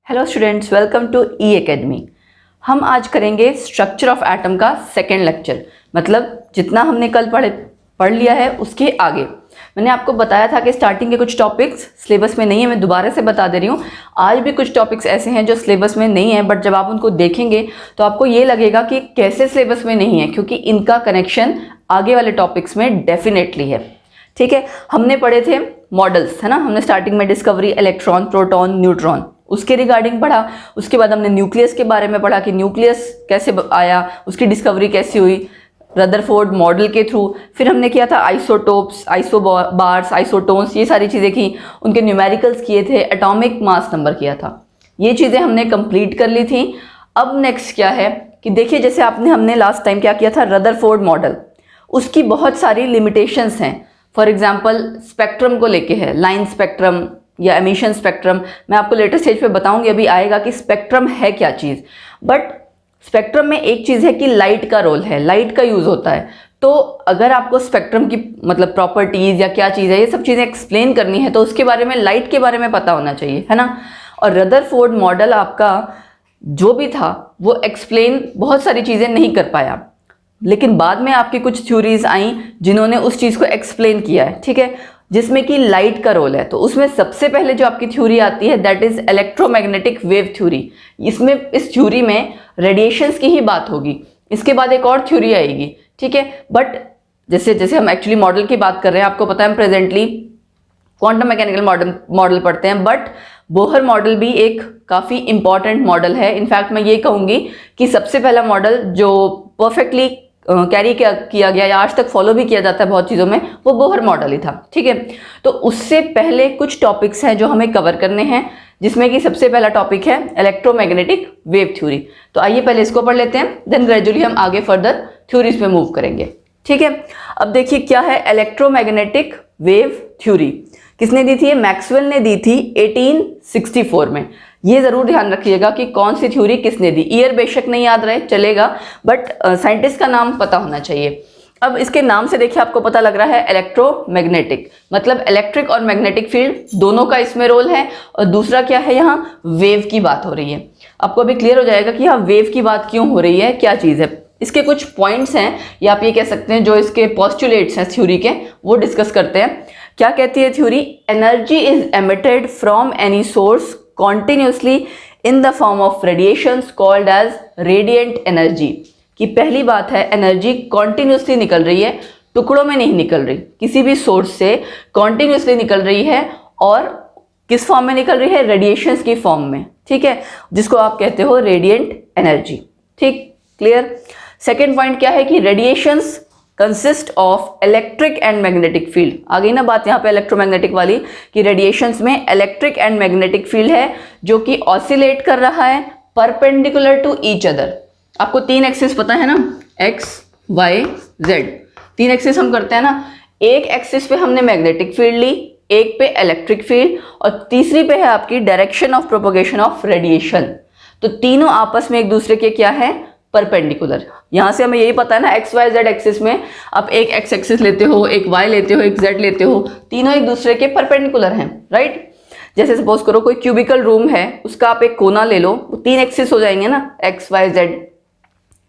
Hello students, welcome to E academy. हम आज करेंगे स्ट्रक्चर ऑफ एटम का सेकेंड लेक्चर। मतलब जितना हमने कल पढ़ लिया है उसके आगे। मैंने आपको बताया था कि स्टार्टिंग के कुछ टॉपिक्स सिलेबस में नहीं है, मैं दोबारा से बता दे रही हूँ। आज भी कुछ टॉपिक्स ऐसे हैं जो सिलेबस में नहीं है, बट जब आप उनको देखेंगे तो आपको ये लगेगा कि कैसे सिलेबस में नहीं है, क्योंकि इनका कनेक्शन आगे वाले टॉपिक्स में डेफिनेटली है। ठीक है, हमने पढ़े थे मॉडल्स, है ना। हमने स्टार्टिंग में डिस्कवरी, इलेक्ट्रॉन, प्रोटॉन, न्यूट्रॉन, उसके रिगार्डिंग पढ़ा। उसके बाद हमने न्यूक्लियस के बारे में पढ़ा कि न्यूक्लियस कैसे आया, उसकी डिस्कवरी कैसे हुई रदरफोर्ड मॉडल के थ्रू। फिर हमने किया था आइसोटोप्स, आइसोबार्स, आइसोटोन्स, ये सारी चीज़ें की, उनके न्यूमेरिकल्स किए थे, एटॉमिक मास नंबर किया था। ये चीज़ें हमने कंप्लीट कर ली थी। अब नेक्स्ट क्या है कि देखिए, जैसे हमने लास्ट टाइम क्या किया था, रदरफोर्ड मॉडल, उसकी बहुत सारी लिमिटेशंस हैं। फॉर एग्जाम्पल स्पेक्ट्रम को लेके है, लाइन स्पेक्ट्रम या एमिशन स्पेक्ट्रम। मैं आपको लेटर स्टेज पे बताऊंगी, अभी आएगा कि स्पेक्ट्रम है क्या चीज़। बट स्पेक्ट्रम में एक चीज़ है कि लाइट का रोल है, लाइट का यूज़ होता है। तो अगर आपको स्पेक्ट्रम की मतलब प्रॉपर्टीज़ या क्या चीज़ है, ये सब चीज़ें एक्सप्लेन करनी है, तो उसके बारे में, लाइट के बारे में पता होना चाहिए, है ना। और रदरफोर्ड मॉडल आपका जो भी था वो एक्सप्लेन बहुत सारी चीज़ें नहीं कर पाया, लेकिन बाद में आपकी कुछ थ्योरीज आई जिन्होंने उस चीज़ को एक्सप्लेन किया है। ठीक है, जिसमें कि लाइट का रोल है। तो उसमें सबसे पहले जो आपकी थ्योरी आती है that is electromagnetic wave theory. इसमें इस थ्योरी में रेडिएशंस की ही बात होगी। इसके बाद एक और थ्योरी आएगी, ठीक है। बट जैसे जैसे हम एक्चुअली मॉडल की बात कर रहे हैं, आपको पता है हम प्रेजेंटली क्वांटम मैकेनिकल मॉडल पढ़ते हैं, बट बोहर मॉडल भी एक काफ़ी इंपॉर्टेंट मॉडल है। इनफैक्ट मैं ये कहूँगी कि सबसे पहला मॉडल जो परफेक्टली कैरी किया गया या आज तक फॉलो भी किया जाता है बहुत चीज़ों में, वो बोहर मॉडल ही था। ठीक है, तो उससे पहले कुछ टॉपिक्स हैं जो हमें कवर करने हैं, जिसमें कि सबसे पहला टॉपिक है इलेक्ट्रोमैग्नेटिक वेव थ्योरी। तो आइए पहले इसको पढ़ लेते हैं, देन ग्रेजुअली हम आगे फर्दर थ्योरीज पे मूव करेंगे। ठीक है, अब देखिए क्या है इलेक्ट्रोमैग्नेटिक वेव थ्योरी। किसने दी थी? मैक्सवेल ने दी थी 1864 में। ये जरूर ध्यान रखिएगा कि कौन सी थ्योरी किसने दी। ईयर बेशक नहीं याद रहे चलेगा, बट साइंटिस्ट का नाम पता होना चाहिए। अब इसके नाम से देखिए आपको पता लग रहा है इलेक्ट्रोमैग्नेटिक, मतलब इलेक्ट्रिक और मैग्नेटिक फील्ड दोनों का इसमें रोल है। और दूसरा क्या है, यहाँ वेव की बात हो रही है। आपको अभी क्लियर हो जाएगा कि यहाँ वेव की बात क्यों हो रही है, क्या चीज़ है। इसके कुछ पॉइंट्स हैं, या आप ये कह सकते हैं जो इसके पॉस्टुलेट्स हैं थ्योरी के, वो डिस्कस करते हैं। क्या कहती है theory? Energy is emitted from any source continuously in the form of radiations called as radiant energy। कि पहली बात है, एनर्जी कॉन्टिन्यूसली निकल रही है, टुकड़ों में नहीं निकल रही, किसी भी सोर्स से कॉन्टिन्यूसली निकल रही है। और किस फॉर्म में निकल रही है? रेडिएशंस की फॉर्म में। ठीक है, जिसको आप कहते हो रेडिएंट एनर्जी। ठीक, क्लियर। सेकेंड पॉइंट क्या है कि radiations consist of electric and magnetic field. आ गई ना बात यहाँ पे इलेक्ट्रोमैग्नेटिक वाली, कि रेडिएशंस में इलेक्ट्रिक एंड मैग्नेटिक फील्ड है जो कि ऑसिलेट कर रहा है परपेंडिकुलर टू ईच अदर। आपको तीन एक्सिस पता है ना, एक्स, वाई, जेड। तीन एक्सिस हम करते हैं ना। एक एक्सिस पे हमने मैग्नेटिक फील्ड ली, एक पे इलेक्ट्रिक फील्ड, और तीसरी पे है आपकी direction of propagation of radiation. तो तीनों आपस में एक दूसरे के क्या है? परपेंडिकुलर। यहां से हमें यही पता है ना, एक्स वाई जेड एक्सिस में आप एक एक्स एक्सिस लेते हो, एक वाई लेते हो, एक जेड लेते हो, तीनों एक दूसरे के परपेंडिकुलर हैं, राइट। जैसे सपोज करो कोई क्यूबिकल रूम है, उसका आप एक कोना ले लो, वो तीन एक्सिस हो जाएंगे ना, एक्स वाई जेड।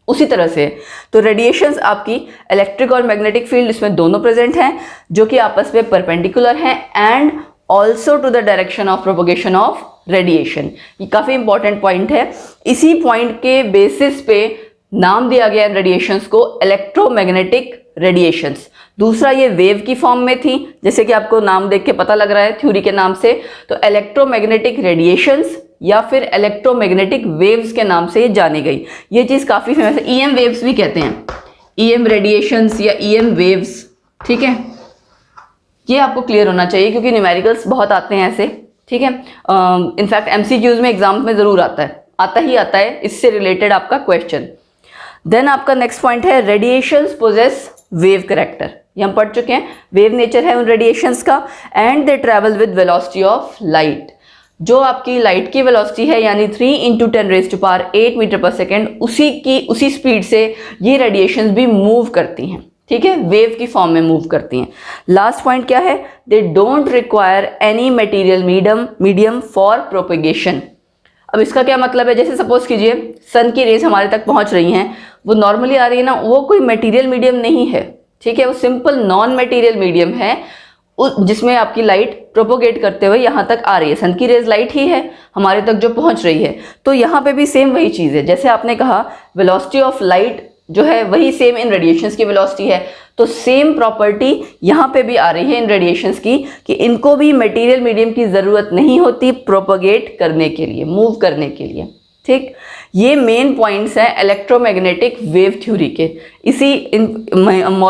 उसी तरह से तो रेडिएशंस आपकी इलेक्ट्रिक और मैग्नेटिक फील्ड इसमें दोनों प्रेजेंट हैं, जो कि आपस में परपेंडिकुलर हैं, and also to the direction of propagation of radiation. ये काफी इंपॉर्टेंट पॉइंट है। इसी पॉइंट के बेसिस पे नाम दिया गया रेडिएशंस को इलेक्ट्रोमैग्नेटिक रेडिएशंस। दूसरा ये वेव की फॉर्म में थी, जैसे कि आपको नाम देख के पता लग रहा है थ्योरी के नाम से। तो इलेक्ट्रोमैग्नेटिक रेडिएशंस या फिर इलेक्ट्रोमैग्नेटिक वेव्स के नाम से ये जानी गई। ये चीज काफी फेमस है, ईएम वेव्स भी कहते हैं, ईएम रेडिएशंस या ईएम वेव्स। ठीक है, ये आपको क्लियर होना चाहिए क्योंकि न्यूमेरिकल्स बहुत आते हैं ऐसे। ठीक है, इनफैक्ट एमसीक्यूज में एग्जाम में जरूर आता है इससे रिलेटेड आपका क्वेश्चन। देन आपका नेक्स्ट पॉइंट है रेडिएशंस पोजेस वेव कैरेक्टर। ये हम पढ़ चुके हैं, वेव नेचर है उन रेडिएशंस का। And they travel with velocity of light. जो आपकी लाइट की वेलोसिटी है, यानी 3 × 10⁸ मीटर पर सेकेंड, उसी स्पीड से ये रेडिएशंस भी मूव करती हैं। ठीक है, वेव की फॉर्म में मूव करती हैं। लास्ट पॉइंट क्या है? They don't require any material medium for propagation. अब इसका क्या मतलब है, जैसे सपोज कीजिए सन की रेज हमारे तक पहुंच रही हैं, वो नॉर्मली आ रही है ना, वो कोई मटेरियल मीडियम नहीं है, ठीक है, वो सिंपल नॉन मटेरियल मीडियम है जिसमें आपकी लाइट प्रोपोगेट करते हुए यहाँ तक आ रही है। सन की रेज लाइट ही है हमारे तक जो पहुँच रही है, तो यहाँ पे भी सेम वही चीज़ है। जैसे आपने कहा वेलोसिटी ऑफ लाइट जो है वही सेम इन रेडिएशंस की वेलोसिटी है, तो सेम प्रॉपर्टी यहाँ पे भी आ रही है इन रेडिएशंस की, कि इनको भी मटेरियल मीडियम की ज़रूरत नहीं होती प्रोपोगेट करने के लिए, मूव करने के लिए। ठीक, ये मेन पॉइंट्स हैं इलेक्ट्रोमैग्नेटिक वेव थ्योरी के।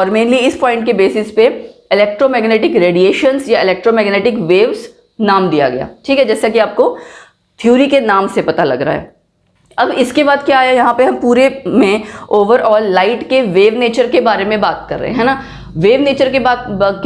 मेनली इस पॉइंट के बेसिस पे इलेक्ट्रोमैग्नेटिक रेडिएशंस या इलेक्ट्रोमैग्नेटिक वेव्स नाम दिया गया। ठीक है, जैसा कि आपको थ्योरी के नाम से पता लग रहा है। अब इसके बाद क्या आया, यहाँ पे हम पूरे में ओवरऑल लाइट के वेव नेचर के बारे में बात कर रहे हैं, है ना। वेव नेचर के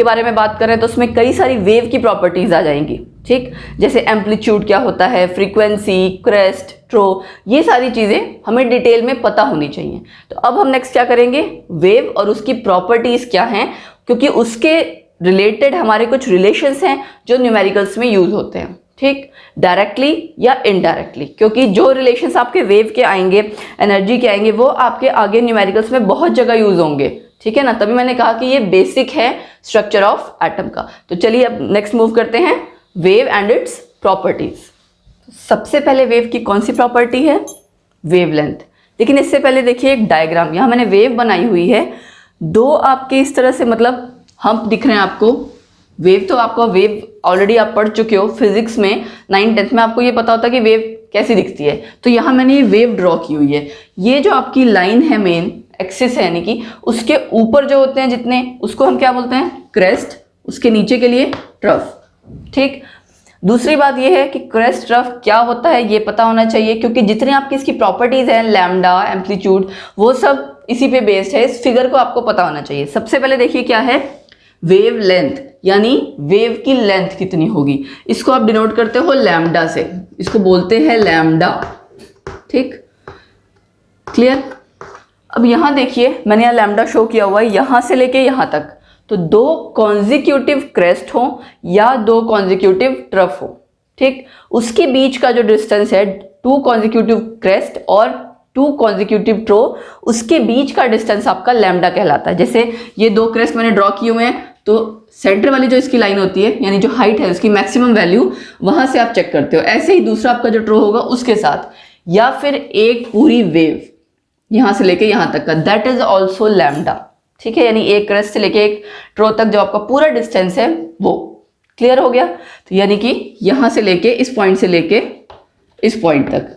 बारे में बात कर रहे हैं तो उसमें कई सारी वेव की प्रॉपर्टीज आ जाएंगी। ठीक, जैसे एम्पलीट्यूड क्या होता है, फ्रीक्वेंसी, क्रेस्ट, ट्रो, ये सारी चीज़ें हमें डिटेल में पता होनी चाहिए। तो अब हम नेक्स्ट क्या करेंगे, वेव और उसकी प्रॉपर्टीज क्या हैं, क्योंकि उसके रिलेटेड हमारे कुछ रिलेशंस हैं जो न्यूमेरिकल्स में यूज होते हैं। ठीक, डायरेक्टली या इनडायरेक्टली, क्योंकि जो रिलेशंस आपके वेव के आएंगे, एनर्जी के आएंगे, वो आपके आगे न्यूमेरिकल्स में बहुत जगह यूज होंगे। ठीक है ना, तभी मैंने कहा कि ये बेसिक है स्ट्रक्चर ऑफ एटम का। तो चलिए अब नेक्स्ट मूव करते हैं, वेव एंड इट्स प्रॉपर्टीज। सबसे पहले वेव की कौन सी प्रॉपर्टी है, वेवलेंथ। लेकिन इससे पहले देखिए एक डायग्राम, यहाँ मैंने वेव बनाई हुई है, दो आपके इस तरह से मतलब हम्प दिख रहे हैं आपको। वेव तो आपको वेव ऑलरेडी आप पढ़ चुके हो फिजिक्स में, 9th-10th में आपको ये पता होता है कि वेव कैसी दिखती है। तो यहाँ मैंने ये वेव ड्रॉ की हुई है। ये जो आपकी लाइन है मेन एक्सिस है, यानी कि उसके ऊपर जो होते हैं जितने, उसको हम क्या बोलते हैं, क्रेस्ट, उसके नीचे के लिए ट्रफ। ठीक, दूसरी बात ये है कि क्रेस्ट ट्रफ क्या होता है ये पता होना चाहिए, क्योंकि जितने आपकी इसकी प्रॉपर्टीज हैं, लैम्डा, एम्पलीट्यूड, वो सब इसी पे बेस्ड है। इस फिगर को आपको पता होना चाहिए। सबसे पहले देखिए क्या है, वेव लेंथ, यानी वेव की लेंथ कितनी होगी, इसको आप डिनोट करते हो लैम्डा से, इसको बोलते हैं लैम्डा। ठीक, क्लियर। अब यहां देखिए मैंने यहाँ लैम्डा शो किया हुआ है, यहां से लेके यहां तक, तो दो कॉन्जिक्यूटिव क्रेस्ट हो या दो कॉन्जिक्यूटिव ट्रफ हो। ठीक, उसके बीच का जो डिस्टेंस है, 2 कॉन्जिक्यूटिव क्रेस्ट और 2 कॉन्जिक्यूटिव ट्रो, उसके बीच का डिस्टेंस आपका लैम्डा कहलाता है। जैसे ये 2 क्रेस्ट मैंने ड्रॉ किए हुए हैं, तो सेंटर वाली जो इसकी लाइन होती है, यानी जो हाइट है उसकी मैक्सिमम वैल्यू, वहां से आप चेक करते हो। ऐसे ही दूसरा आपका जो ट्रो होगा उसके साथ, या फिर एक पूरी वेव यहां से लेके यहां तक का, दैट इज ऑल्सो लैम्डा। ठीक है, यानी एक क्रेस्ट से लेके एक ट्रो तक जो आपका पूरा डिस्टेंस है वो क्लियर हो गया। तो यानी कि यहां से लेके इस पॉइंट से लेके इस पॉइंट तक,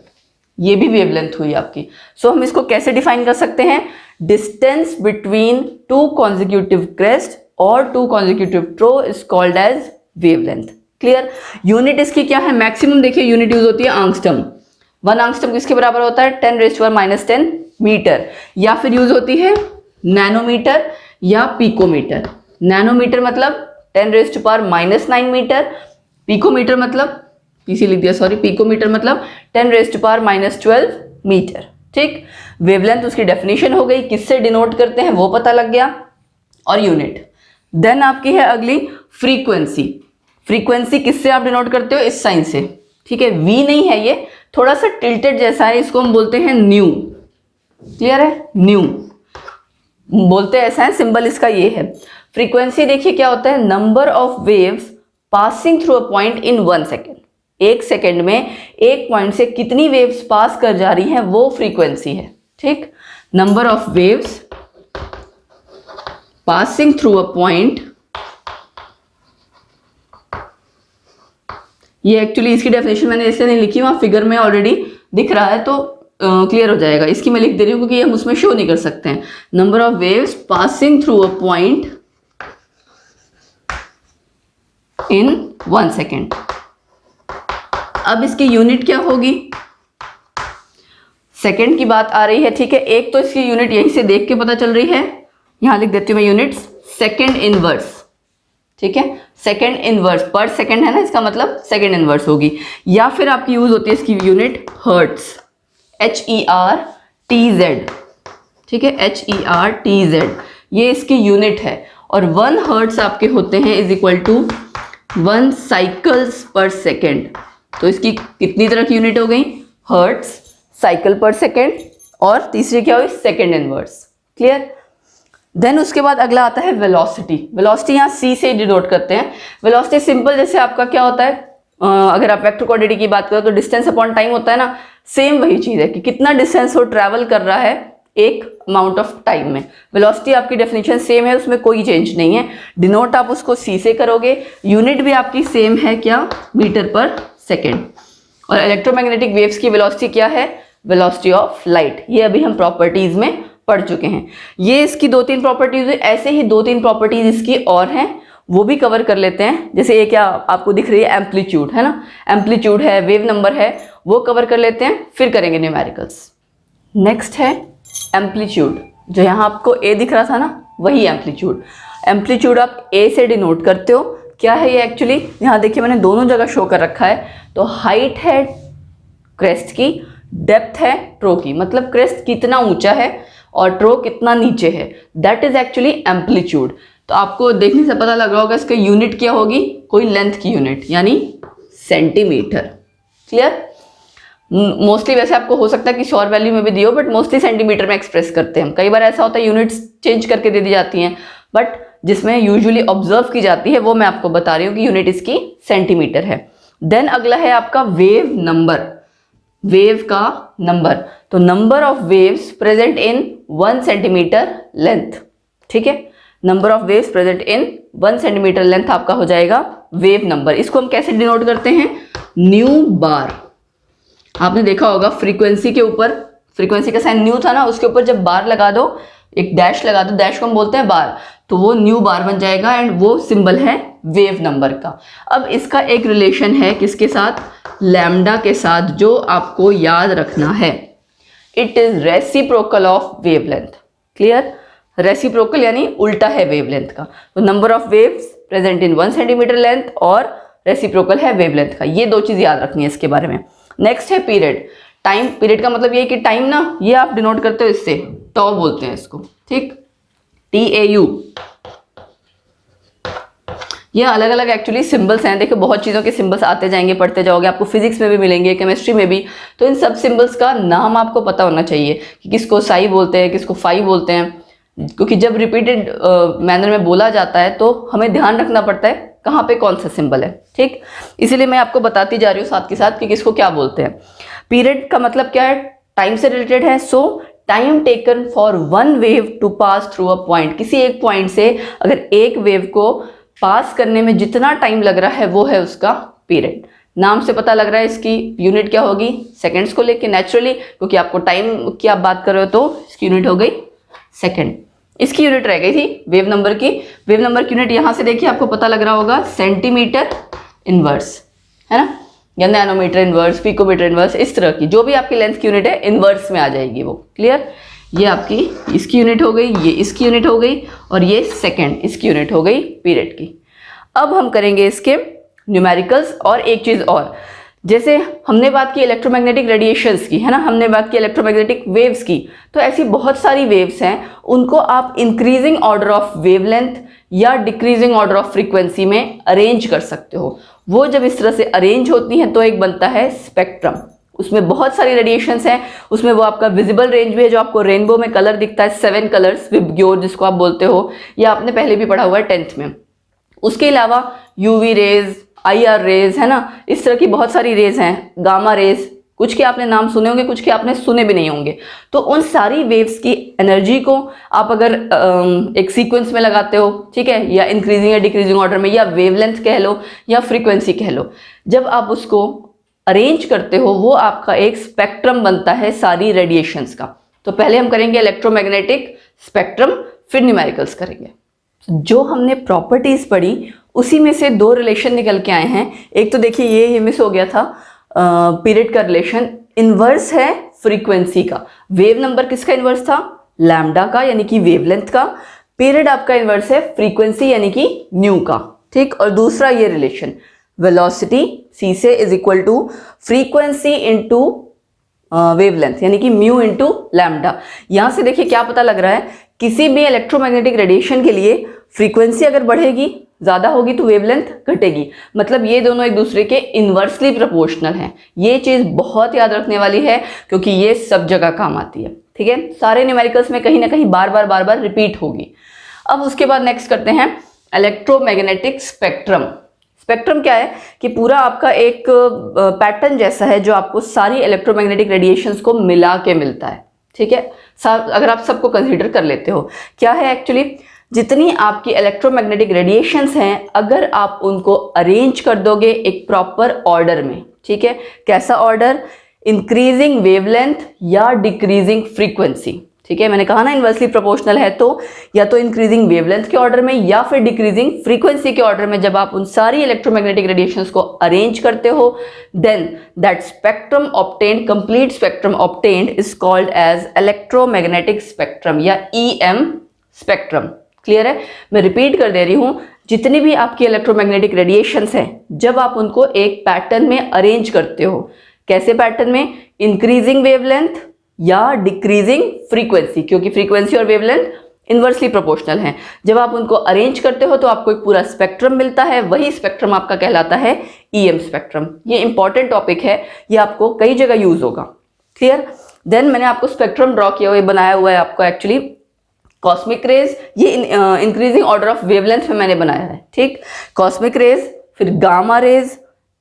ये भी वेवलेंथ हुई आपकी। सो हम इसको कैसे डिफाइन कर सकते हैं, डिस्टेंस बिटवीन 2 कॉन्जिक्यूटिव क्रेस्ट और 2 consecutive trough is called as wavelength. Clear. Unit इसकी क्या है, मैक्सिमम देखिए यूनिट यूज होती है आंगस्ट्रम। 1 आंगस्ट्रम किसके बराबर होता है, 10⁻⁻10 मीटर, या फिर यूज होती है नैनोमीटर या पिकोमीटर। नैनोमीटर मतलब 10⁻⁻9 मीटर, पिकोमीटर मतलब पीसी लिख दिया, सॉरी, पिकोमीटर मतलब 10⁻⁻12 मीटर। ठीक, वेवलेंथ उसकी डेफिनेशन हो गई, किससे डिनोट करते हैं वो पता लग गया, और यूनिट। देन आपकी है अगली फ्रीक्वेंसी। फ्रीक्वेंसी किससे आप डिनोट करते हो, इस साइन से। ठीक है, वी नहीं है, ये थोड़ा सा टिल्टेड जैसा है, इसको हम बोलते हैं न्यू। क्लियर है, न्यू बोलते ऐसा है, सिंबल इसका ये है। फ्रीक्वेंसी देखिए क्या होता है, number of waves passing through a point in 1 second. 1 second में एक पॉइंट से कितनी वेव्स पास कर जा रही हैं वो फ्रीक्वेंसी है। ठीक, number of waves passing through a point, ये एक्चुअली इसकी डेफिनेशन मैंने ऐसे नहीं लिखी, वहां फिगर में ऑलरेडी दिख रहा है, तो क्लियर हो जाएगा। इसकी मैं लिख दे रही हूँ क्योंकि हम उसमें शो नहीं कर सकते हैं। Number of waves passing through a point in 1 second. अब इसकी यूनिट क्या होगी, सेकेंड की बात आ रही है। ठीक है, एक तो इसकी यूनिट यहीं से देख के पता चल रही है, यहां लिख देती हूं मैं यूनिट्स, सेकेंड इनवर्स। ठीक है, सेकेंड इनवर्स, पर सेकेंड है ना, इसका मतलब सेकेंड इनवर्स होगी। या फिर आपकी यूज होती है इसकी यूनिट हर्ट्स, HERTZ। ठीक है, HERTZ ये इसकी यूनिट है, और 1 हर्ट्स आपके होते हैं इज इक्वल टू 1 साइकिल्स पर सेकेंड। तो इसकी कितनी तरह की यूनिट हो गई, हर्ट्स, साइकिल पर सेकेंड, और तीसरी क्या हुई सेकेंड इनवर्स। क्लियर। देन उसके बाद अगला आता है वेलोसिटी। वेलोसिटी यहाँ सी से डिनोट करते हैं। वेलोसिटी सिंपल, जैसे आपका क्या होता है, अगर आप वेक्टर क्वांटिटी की बात करो तो डिस्टेंस अपॉन टाइम होता है ना, सेम वही चीज़ है कि कितना डिस्टेंस वो ट्रैवल कर रहा है एक अमाउंट ऑफ टाइम में। वेलोसिटी आपकी डेफिनेशन सेम है, उसमें कोई चेंज नहीं है। डिनोट आप उसको सी से करोगे, यूनिट भी आपकी सेम है, क्या, मीटर पर सेकेंड। और इलेक्ट्रोमैग्नेटिक वेव्स की वेलोसिटी क्या है, वेलोसिटी ऑफ लाइट। ये अभी हम प्रॉपर्टीज में पढ़ चुके हैं। ये इसकी 2-3 प्रॉपर्टीज है, ऐसे ही 2-3 प्रॉपर्टीज इसकी और हैं, वो भी कवर कर लेते हैं। जैसे ये क्या आपको दिख रही है, एम्पलीट्यूड है ना, एम्पलीट्यूड है, वेव नंबर है, वो कवर कर लेते हैं, फिर करेंगे न्यूमेरिकल्स। नेक्स्ट है एम्पलीट्यूड, जो यहाँ आपको ए दिख रहा था ना, वही एम्पलीट्यूड। एम्पलीट्यूड आप ए से डिनोट करते हो। क्या है ये एक्चुअली, यहाँ देखिए मैंने दोनों जगह शो कर रखा है। तो हाइट है क्रेस्ट की, डेप्थ है ट्रो की, मतलब क्रेस्ट कितना ऊंचा है और ट्रो कितना नीचे है, दैट इज एक्चुअली एम्पलीट्यूड। तो आपको देखने से पता लग रहा होगा इसका यूनिट क्या होगी, कोई लेंथ की यूनिट, यानी सेंटीमीटर। क्लियर। मोस्टली वैसे आपको हो सकता है कि श्योर वैल्यू में भी दियो, बट मोस्टली सेंटीमीटर में एक्सप्रेस करते हैं। कई बार ऐसा होता है यूनिट्स चेंज करके दे दी जाती हैं, बट जिसमें यूजुअली ऑब्जर्व की जाती है वो मैं आपको बता रही हूँ कि यूनिट इसकी सेंटीमीटर है। देन अगला है आपका वेव नंबर, वेव का नंबर। तो number of waves present in 1 centimetre length. ठीक है, number of waves present in 1 centimetre length आपका हो जाएगा वेव नंबर। इसको हम कैसे डिनोट करते हैं, न्यू बार। आपने देखा होगा फ्रीक्वेंसी के ऊपर, फ्रीक्वेंसी का साइन न्यू था ना, उसके ऊपर जब बार लगा दो, एक डैश लगा दो, डैश को हम बोलते हैं बार, तो वो न्यू बार बन जाएगा एंड वो सिंबल है वेव नंबर का। अब इसका एक रिलेशन है किसके साथ, लैम्डा के साथ, जो आपको याद रखना है। It is reciprocal of wavelength. Clear. Reciprocal यानी उल्टा है वेवलेंथ का। तो number of waves present in 1 centimetre length और रेसिप्रोकल है वेवलेंथ का। ये 2 चीज याद रखनी है इसके बारे में। नेक्स्ट है पीरियड। टाइम, पीरियड का मतलब ये कि टाइम ना, ये आप डिनोट करते हो इससे, टॉ बोलते हैं इसको। ठीक, TAU। ये अलग अलग एक्चुअली सिंबल्स हैं। देखो बहुत चीज़ों के सिंबल्स आते जाएंगे, पढ़ते जाओगे, आपको फिजिक्स में भी मिलेंगे, केमिस्ट्री में भी। तो इन सब सिंबल्स का नाम आपको पता होना चाहिए कि किसको साई बोलते हैं, किसको फाई बोलते हैं, क्योंकि जब रिपीटेड मैनर में बोला जाता है तो हमें ध्यान रखना पड़ता है कहाँ पे कौन सा सिंबल है। ठीक, इसीलिए मैं आपको बताती जा रही हूँ साथ के साथ कि किसको क्या बोलते हैं। पीरियड का मतलब क्या है, टाइम से रिलेटेड है। So time taken for 1 wave to pass through a point. किसी एक पॉइंट से अगर एक वेव को पास करने में जितना टाइम लग रहा है वो है उसका पीरियड। नाम से पता लग रहा है इसकी यूनिट क्या होगी, सेकंड्स को लेके नेचुरली, क्योंकि आपको टाइम की आप बात कर रहे हो तो इसकी यूनिट हो गई सेकंड। इसकी यूनिट रह गई थी वेव नंबर की। वेव नंबर की यूनिट यहाँ से देखिए आपको पता लग रहा होगा, सेंटीमीटर इनवर्स, है ना, या नैनोमीटर इनवर्स, पिकोमीटर इनवर्स, इस तरह की जो भी आपकी लेंथ की यूनिट है इनवर्स में आ जाएगी वो। क्लियर। ये आपकी इसकी यूनिट हो गई, ये इसकी यूनिट हो गई, और ये सेकंड इसकी यूनिट हो गई पीरियड की। अब हम करेंगे इसके न्यूमेरिकल्स। और एक चीज़ और, जैसे हमने बात की इलेक्ट्रोमैग्नेटिक रेडिएशंस की, है ना, हमने बात की इलेक्ट्रोमैग्नेटिक वेव्स की, तो ऐसी बहुत सारी वेव्स हैं, उनको आप इंक्रीजिंग ऑर्डर ऑफ वेवलेंथ या डिक्रीजिंग ऑर्डर ऑफ फ्रीक्वेंसी में अरेंज कर सकते हो। वो जब इस तरह से अरेंज होती हैं तो एक बनता है स्पेक्ट्रम। उसमें बहुत सारी रेडिएशंस हैं, उसमें वो आपका विजिबल रेंज भी है, जो आपको रेनबो में कलर दिखता है, 7 कलर्स, विबग्योर जिसको आप बोलते हो, या आपने पहले भी पढ़ा हुआ है 10th में। उसके अलावा यूवी रेज, IR रेज, है ना, इस तरह की बहुत सारी रेज हैं, गामा रेज, कुछ के आपने नाम सुने होंगे, कुछ के आपने सुने भी नहीं होंगे। तो उन सारी वेव्स की एनर्जी को आप अगर एक सीक्वेंस में लगाते हो, ठीक है, या इंक्रीजिंग या डिक्रीजिंग ऑर्डर में, या वेवलेंथ कह लो या फ्रीक्वेंसी कह लो, जब आप उसको अरेंज करते हो वो आपका एक स्पेक्ट्रम बनता है सारी रेडिएशंस का। तो पहले हम करेंगे इलेक्ट्रोमैग्नेटिक स्पेक्ट्रम, फिर न्यूमेरिकल्स करेंगे। जो हमने प्रॉपर्टीज पढ़ी उसी में से 2 रिलेशन निकल के आए हैं। एक तो देखिए ये मिस हो गया था, पीरियड का रिलेशन इनवर्स है फ्रीक्वेंसी का। वेव नंबर किसका इनवर्स था, लैम्डा का, यानी कि वेवलेंथ का। पीरियड आपका इनवर्स है फ्रीक्वेंसी यानी कि न्यू का। ठीक, और दूसरा ये रिलेशन वेलोसिटी सी से is equal to frequency into wavelength, यानी कि म्यू इंटू लैम्डा। यहां से देखिए क्या पता लग रहा है, किसी भी इलेक्ट्रोमैग्नेटिक रेडिएशन के लिए फ्रीक्वेंसी अगर बढ़ेगी, ज़्यादा होगी तो वेवलेंथ घटेगी, मतलब ये दोनों एक दूसरे के इन्वर्सली प्रोपोर्शनल हैं। ये चीज़ बहुत याद रखने वाली है क्योंकि ये सब जगह काम आती है, ठीक है। सारे न्यूमेरिकल्स में कहीं ना कहीं बार बार रिपीट होगी। अब उसके बाद नेक्स्ट करते हैं इलेक्ट्रोमैग्नेटिक स्पेक्ट्रम। स्पेक्ट्रम क्या है कि पूरा आपका एक पैटर्न जैसा है जो आपको सारी इलेक्ट्रोमैग्नेटिक रेडिएशंस को मिला के मिलता है, ठीक है। अगर आप सबको कंसीडर कर लेते हो, क्या है एक्चुअली, जितनी आपकी इलेक्ट्रोमैग्नेटिक रेडिएशंस हैं अगर आप उनको अरेंज कर दोगे एक प्रॉपर ऑर्डर में, ठीक है। कैसा ऑर्डर, इंक्रीजिंग वेवलेंथ या डिक्रीजिंग फ्रीक्वेंसी, ठीक है। मैंने कहा ना इन्वर्सली प्रोपोर्शनल है तो या तो इंक्रीजिंग वेवलेंथ के ऑर्डर में या फिर डिक्रीजिंग फ्रीक्वेंसी के ऑर्डर में जब आप उन सारी इलेक्ट्रोमैग्नेटिक रेडिएशंस को अरेंज करते हो, then that spectrum obtained, complete spectrum obtained is called as electromagnetic spectrum या EM स्पेक्ट्रम। क्लियर है, मैं रिपीट कर दे रही हूं, जितनी भी आपकी इलेक्ट्रोमैग्नेटिक रेडिएशंस हैं जब आप उनको एक पैटर्न में अरेंज करते हो, कैसे पैटर्न में, इंक्रीजिंग वेवलेंथ या डिक्रीजिंग फ्रीक्वेंसी, क्योंकि फ्रीक्वेंसी और वेवलेंथ इन्वर्सली प्रोपोर्शनल हैं। जब आप उनको अरेंज करते हो तो आपको एक पूरा स्पेक्ट्रम मिलता है, वही स्पेक्ट्रम आपका कहलाता है EM स्पेक्ट्रम। ये इंपॉर्टेंट टॉपिक है, ये आपको कई जगह यूज होगा। क्लियर। देन मैंने आपको स्पेक्ट्रम ड्रॉ किया हुआ, बनाया हुआ है आपको एक्चुअली कॉस्मिक रेज, ये इंक्रीजिंग ऑर्डर ऑफ वेवलेंथ में मैंने बनाया है, ठीक। कॉस्मिक रेज, फिर gamma rays,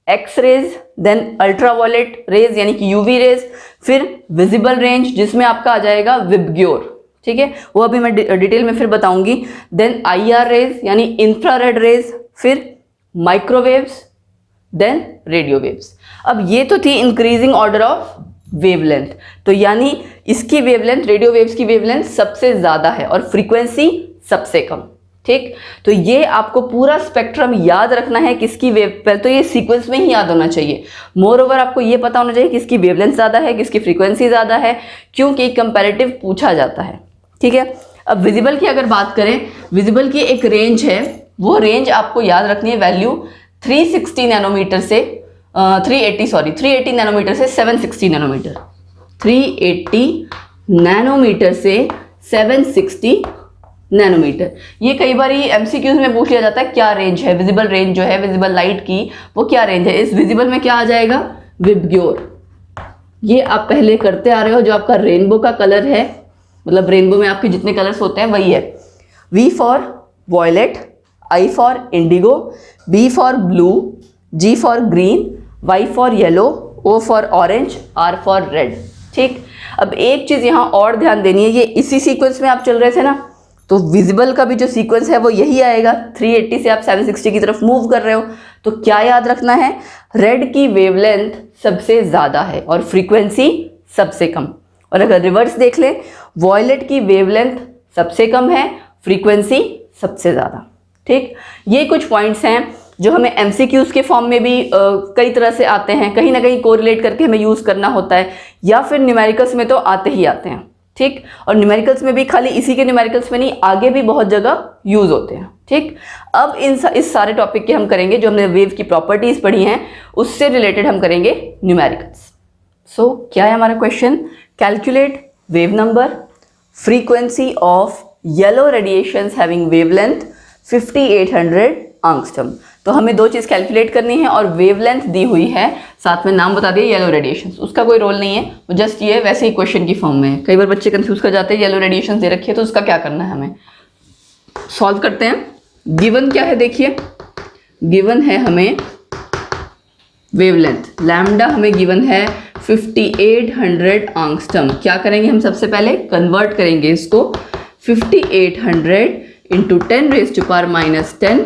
X rays, then ultraviolet rays यानी कि UV रेज, फिर विजिबल रेंज जिसमें आपका आ जाएगा विबग्योर, ठीक है, वो अभी मैं डिटेल में फिर बताऊंगी। देन IR रेज यानी इंफ्रारेड रेज, फिर माइक्रोवेव्स, देन रेडियो वेव्स। अब ये तो थी इंक्रीजिंग ऑर्डर ऑफ वेवलेंथ, तो यानी इसकी वेवलेंथ, रेडियो वेव्स की वेवलेंथ सबसे ज्यादा है और फ्रीक्वेंसी सबसे कम, ठीक। तो ये आपको पूरा स्पेक्ट्रम याद रखना है किसकी वेव, पहले तो ये सीक्वेंस में ही याद होना चाहिए। मोर ओवर आपको ये पता होना चाहिए किसकी वेवलेंथ ज़्यादा है, किसकी फ्रीक्वेंसी ज़्यादा है, क्योंकि कंपैरेटिव पूछा जाता है, ठीक है। अब विजिबल की अगर बात करें, विजिबल की एक रेंज है, वो रेंज आपको याद रखनी है, वैल्यू 380 नैनोमीटर से 380 नैनोमीटर से 760 नैनोमीटर, 380 नैनोमीटर से 760 नैनोमीटर। ये कई बार MCQs में पूछ लिया जाता है क्या रेंज है, विजिबल रेंज जो है विजिबल लाइट की वो क्या रेंज है। इस विजिबल में क्या आ जाएगा, विबग्योर। ये आप पहले करते आ रहे हो, जो आपका रेनबो का कलर है, मतलब रेनबो में आपके जितने कलर्स होते हैं वही है। V for violet, I for indigo, B for blue, G for green, Y for yellow, O for orange, R for red, ठीक। अब एक चीज यहाँ और ध्यान देनी है, ये इसी सीक्वेंस में आप चल रहे थे ना, तो विजिबल का भी जो सीक्वेंस है वो यही आएगा। 380 से आप 760 की तरफ मूव कर रहे हो, तो क्या याद रखना है, रेड की वेवलेंथ सबसे ज़्यादा है और फ्रीक्वेंसी सबसे कम। और अगर रिवर्स देख लें, वॉयलेट की वेवलेंथ सबसे कम है, फ्रीक्वेंसी सबसे ज़्यादा, ठीक। ये कुछ पॉइंट्स हैं जो हमें MCQs के फॉर्म में भी कई तरह से आते हैं, कहीं ना कहीं कोरिलेट करके हमें यूज़ करना होता है, या फिर न्यूमेरिकल्स में तो आते ही आते हैं, ठीक। और न्यूमेरिकल्स में भी, खाली इसी के न्यूमेरिकल्स में नहीं, आगे भी बहुत जगह यूज होते हैं, ठीक। अब इस सारे टॉपिक के हम करेंगे, जो हमने वेव की प्रॉपर्टीज पढ़ी हैं उससे रिलेटेड हम करेंगे न्यूमेरिकल्स। सो क्या है हमारा question, calculate wave number, frequency of yellow radiations having wavelength 5800 angstrom. तो हमें दो चीज़ कैलकुलेट करनी है और वेवलेंथ दी हुई है, साथ में नाम बता दिए येलो रेडिएशंस, उसका कोई रोल नहीं है, वो जस्ट ये वैसे ही क्वेश्चन की फॉर्म में है। कई बार बच्चे कंफ्यूज कर जाते हैं, येलो रेडिएशंस दे रखी है तो उसका क्या करना है, हमें सॉल्व करते हैं। गिवन क्या है, देखिए गिवन है हमें वेवलेंथ लैम्डा, हमें गिवन है 5800 एंगस्ट्रॉम। क्या करेंगे हम, सबसे पहले कन्वर्ट करेंगे इसको 5800 इंटू 10⁻⁻10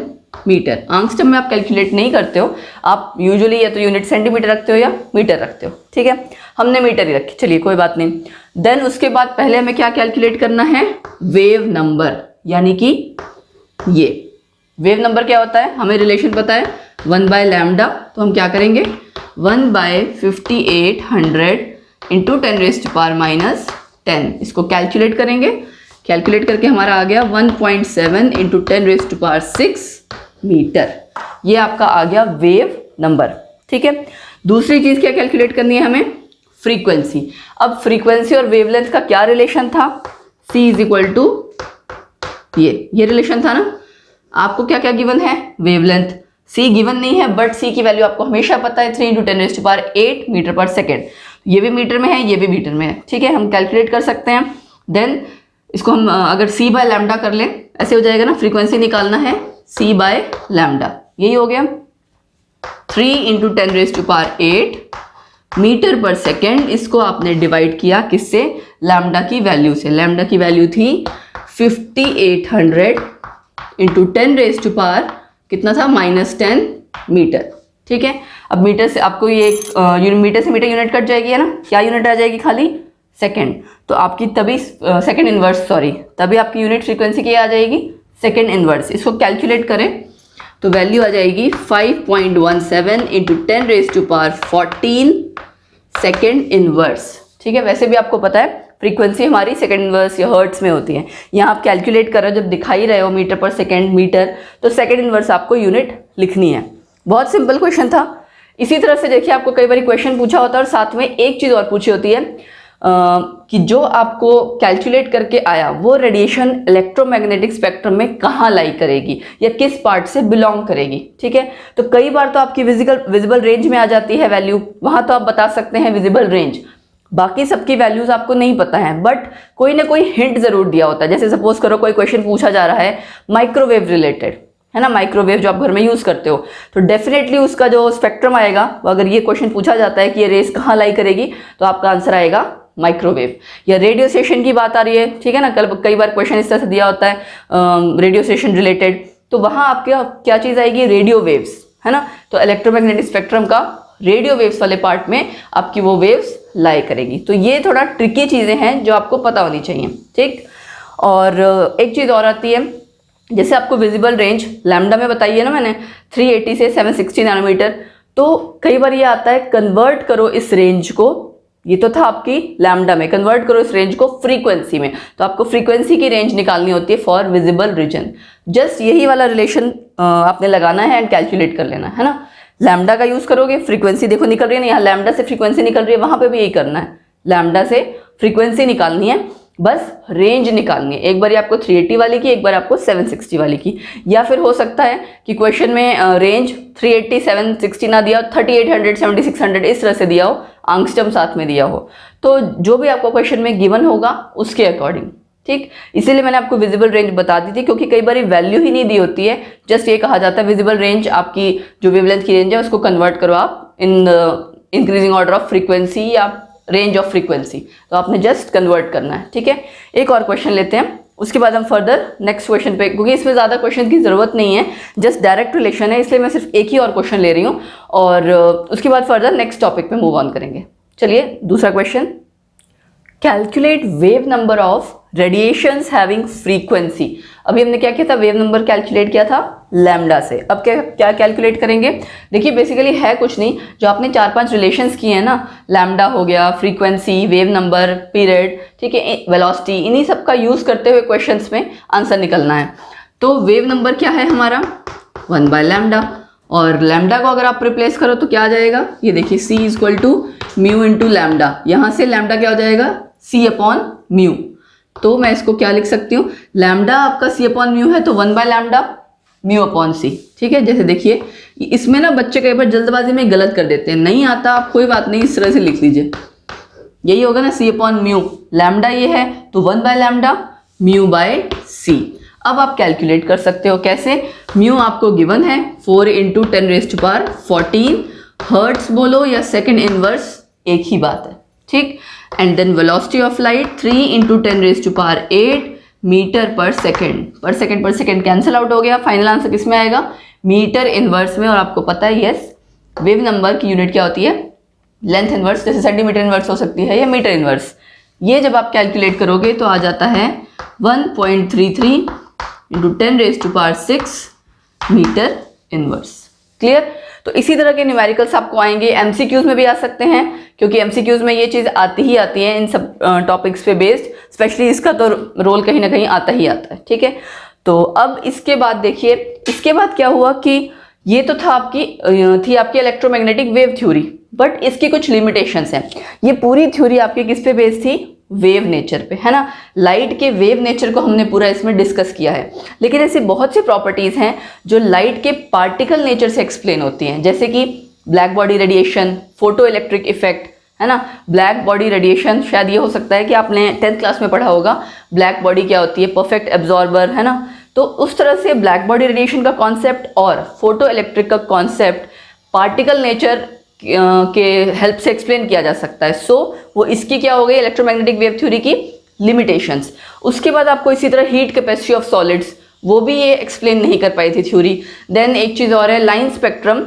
मीटर। एंगस्ट्रॉम में आप कैलकुलेट नहीं करते हो, आप यूजुअली या तो यूनिट सेंटीमीटर रखते हो या मीटर रखते हो, ठीक है। हमने मीटर ही रखी, चलिए कोई बात नहीं। देन उसके बाद पहले हमें क्या कैलकुलेट करना है, वेव नंबर, यानी कि ये वेव नंबर क्या होता है, हमें रिलेशन पता है 1/λ, तो हम क्या करेंगे 1/5800 इंटू 10⁻⁻10, इसको कैलकुलेट करेंगे। कैलकुलेट करके हमारा आ गया 1.7 इंटू 10⁻6 मीटर। ये आपका आ गया वेव नंबर, ठीक है। दूसरी चीज क्या कैलकुलेट करनी है हमें, फ्रीक्वेंसी। अब फ्रीक्वेंसी और वेवलेंथ का क्या रिलेशन था, C इज इक्वल टू ये रिलेशन था ना। आपको क्या क्या गिवन है, वेवलेंथ, c गिवन नहीं है बट c की वैल्यू आपको हमेशा पता है 3 × 10⁸ मीटर पर सेकेंड। ये भी मीटर में है, ये भी मीटर में है, ठीक है, हम कैलकुलेट कर सकते हैं। देन इसको हम अगर c बाय लैम्डा कर लें, ऐसे हो जाएगा ना, फ्रीक्वेंसी निकालना है c बाय लैम्डा, यही हो गया 3 × 10⁸ मीटर पर सेकेंड। इसको आपने डिवाइड किया किससे, लैम्डा की वैल्यू से। लैम्डा की वैल्यू थी 5800 × 10⁻, कितना था, -10 मीटर, ठीक है। अब मीटर से आपको ये मीटर से मीटर यूनिट कट जाएगी है ना, क्या यूनिट आ जाएगी, खाली सेकेंड। तो आपकी तभी सेकेंड इनवर्स, सॉरी, तभी आपकी यूनिट फ्रीक्वेंसी की आ जाएगी सेकेंड इनवर्स। इसको कैलकुलेट करें तो वैल्यू आ जाएगी 5.17 × 10⁻14 सेकेंड इनवर्स, ठीक है। वैसे भी आपको पता है फ्रीक्वेंसी हमारी सेकेंड इनवर्स या हर्ट्स में होती है। यहाँ आप कैलकुलेट कर रहे हो, जब दिखा ही रहे हो मीटर पर सेकेंड मीटर, तो सेकेंड इनवर्स आपको यूनिट लिखनी है। बहुत सिंपल क्वेश्चन था। इसी तरह से देखिए, आपको कई बार क्वेश्चन पूछा होता है और साथ में एक चीज़ और पूछी होती है कि जो आपको कैलकुलेट करके आया वो रेडिएशन इलेक्ट्रोमैग्नेटिक स्पेक्ट्रम में कहाँ लाई करेगी या किस पार्ट से बिलोंग करेगी, ठीक है। तो कई बार तो आपकी विजिबल रेंज में आ जाती है वैल्यू, वहाँ तो आप बता सकते हैं विजिबल रेंज, बाकी सबकी वैल्यूज आपको नहीं पता है, बट कोई ना कोई हिंट जरूर दिया होता है। जैसे सपोज करो कोई क्वेश्चन पूछा जा रहा है माइक्रोवेव रिलेटेड, है ना, माइक्रोवेव जो आप घर में यूज करते हो, तो डेफिनेटली उसका जो स्पेक्ट्रम आएगा, अगर ये क्वेश्चन पूछा जाता है कि ये रेस कहाँ लाई करेगी, तो आपका आंसर आएगा माइक्रोवेव। या रेडियो स्टेशन की बात आ रही है, ठीक है ना, कई बार क्वेश्चन इस तरह से दिया होता है रेडियो स्टेशन रिलेटेड, तो वहाँ आपके क्या चीज़ आएगी, रेडियो वेव्स, है ना। तो इलेक्ट्रोमैग्नेटिक स्पेक्ट्रम का रेडियो वेव्स वाले पार्ट में आपकी वो वेव्स लाई करेगी। तो ये थोड़ा ट्रिकी चीज़ें हैं जो आपको पता होनी चाहिए, ठीक। और एक चीज़ और आती है, जैसे आपको विजिबल रेंज लैम्डा में बताइए ना मैंने 380 से 760 नैनोमीटर, तो कई बार ये आता है कन्वर्ट करो इस रेंज को, ये तो था आपकी लैम्डा में, कन्वर्ट करो इस रेंज को फ्रीक्वेंसी में, तो आपको फ्रीक्वेंसी की रेंज निकालनी होती है फॉर विजिबल रीजन। जस्ट यही वाला रिलेशन आपने लगाना है एंड कैलकुलेट कर लेना है ना। लैम्डा का यूज करोगे, फ्रीक्वेंसी देखो निकल रही है ना, यहाँ लैम्डा से फ्रीक्वेंसी निकल रही है, वहां पे भी यही करना है, लैम्डा से फ्रीक्वेंसी निकालनी है, बस रेंज निकालनी है। एक बार आपको 380 वाली की, एक बार आपको 760 वाली की। या फिर हो सकता है कि क्वेश्चन में रेंज 380 760 ना दिया हो, 3800 7600 इस तरह से दिया हो, आंगस्ट्रम साथ में दिया हो, तो जो भी आपको क्वेश्चन में गिवन होगा उसके अकॉर्डिंग, ठीक। इसीलिए मैंने आपको विजिबल रेंज बता दी थी, क्योंकि कई बार वैल्यू ही नहीं दी होती है, जस्ट ये कहा जाता है विजिबल रेंज आपकी जो वेवलेंथ की रेंज है उसको कन्वर्ट करो आप in increasing order of frequency या रेंज ऑफ फ्रीक्वेंसी, तो आपने जस्ट कन्वर्ट करना है, ठीक है। एक और क्वेश्चन लेते हैं, उसके बाद हम फर्दर नेक्स्ट क्वेश्चन पे, क्योंकि इसमें ज़्यादा क्वेश्चन की ज़रूरत नहीं है, जस्ट डायरेक्ट रिलेशन है, इसलिए मैं सिर्फ एक ही और क्वेश्चन ले रही हूँ और उसके बाद फर्दर नेक्स्ट टॉपिक पे मूव ऑन करेंगे। चलिए दूसरा question, calculate wave number of radiations having frequency. अभी हमने क्या किया था, वेव नंबर कैलकुलेट किया था लैम्डा से, अब क्या कैलकुलेट करेंगे। देखिए बेसिकली है कुछ नहीं, जो आपने 4-5 रिलेशंस किए हैं ना, लैम्डा हो गया, फ्रीक्वेंसी, वेव नंबर, पीरियड, ठीक है, वेलोसिटी, इन्हीं सब का यूज करते हुए क्वेश्चंस में आंसर निकलना है। तो वेव नंबर क्या है हमारा, 1/λ, और लैम्डा को अगर आप रिप्लेस करो तो क्या आ जाएगा, ये देखिए c = μ × लैम्डा, यहाँ से लैम्डा क्या हो जाएगा, c/μ। तो मैं इसको क्या लिख सकती हूँ, लैम्डा आपका c/μ है तो 1/λ μ/c, ठीक है। जैसे देखिए इसमें ना बच्चे कई बार जल्दबाजी में गलत कर देते हैं, नहीं आता आप कोई बात नहीं, इस तरह से लिख लीजिए, यही होगा ना c/μ, लैम्डा ये है तो 1/λ μ/c। अब आप कैलकुलेट कर सकते हो, कैसे, म्यू आपको गिवन है 4 × 10⁻14 हर्ट्स बोलो या सेकंड इनवर्स, एक ही बात है, ठीक। And then velocity of light 3 × 10⁸ metre per second cancel out हो गया, फाइनल आंसर किस में आएगा, मीटर इनवर्स में। और आपको पता है यस, वेव नंबर की यूनिट क्या होती है, लेंथ इनवर्स, जैसे सेंटीमीटर इनवर्स हो सकती है या मीटर इनवर्स। ये जब आप कैलकुलेट करोगे तो आ जाता है 1.33 × 10⁶ मीटर इनवर्स। क्लियर। तो इसी तरह के न्यूमेरिकल्स आपको आएंगे, एमसीक्यूज में भी आ सकते हैं, क्योंकि एमसीक्यूज में ये चीज़ आती ही आती है इन सब टॉपिक्स पे बेस्ड, स्पेशली इसका तो रोल कहीं ना कहीं आता ही आता है, ठीक है। तो अब इसके बाद देखिए, इसके बाद क्या हुआ कि ये तो था आपकी इलेक्ट्रोमैग्नेटिक वेव थ्योरी, बट इसकी कुछ लिमिटेशंस हैं। ये पूरी थ्योरी आपकी किस पे बेस्ड थी, वेव नेचर पे, है ना। लाइट के वेव नेचर को हमने पूरा इसमें डिस्कस किया है। लेकिन ऐसी बहुत सी प्रॉपर्टीज़ हैं जो लाइट के पार्टिकल नेचर से एक्सप्लेन होती हैं, जैसे कि black body radiation, photo electric effect, है ना। ब्लैक बॉडी रेडिएशन, शायद ये हो सकता है कि आपने 10th क्लास में पढ़ा होगा ब्लैक बॉडी क्या होती है, परफेक्ट एब्जॉर्बर, है ना। तो उस तरह से ब्लैक बॉडी रेडिएशन का कॉन्सेप्ट और फोटो इलेक्ट्रिक का कॉन्सेप्ट पार्टिकल नेचर के हेल्प से एक्सप्लेन किया जा सकता है। सो वो इसकी क्या हो गई, इलेक्ट्रोमैग्नेटिक वेव थ्योरी की लिमिटेशंस। उसके बाद आपको इसी तरह हीट कैपेसिटी ऑफ सॉलिड्स, वो भी ये एक्सप्लेन नहीं कर पाई थी थ्योरी। देन एक चीज़ और है line spectrum,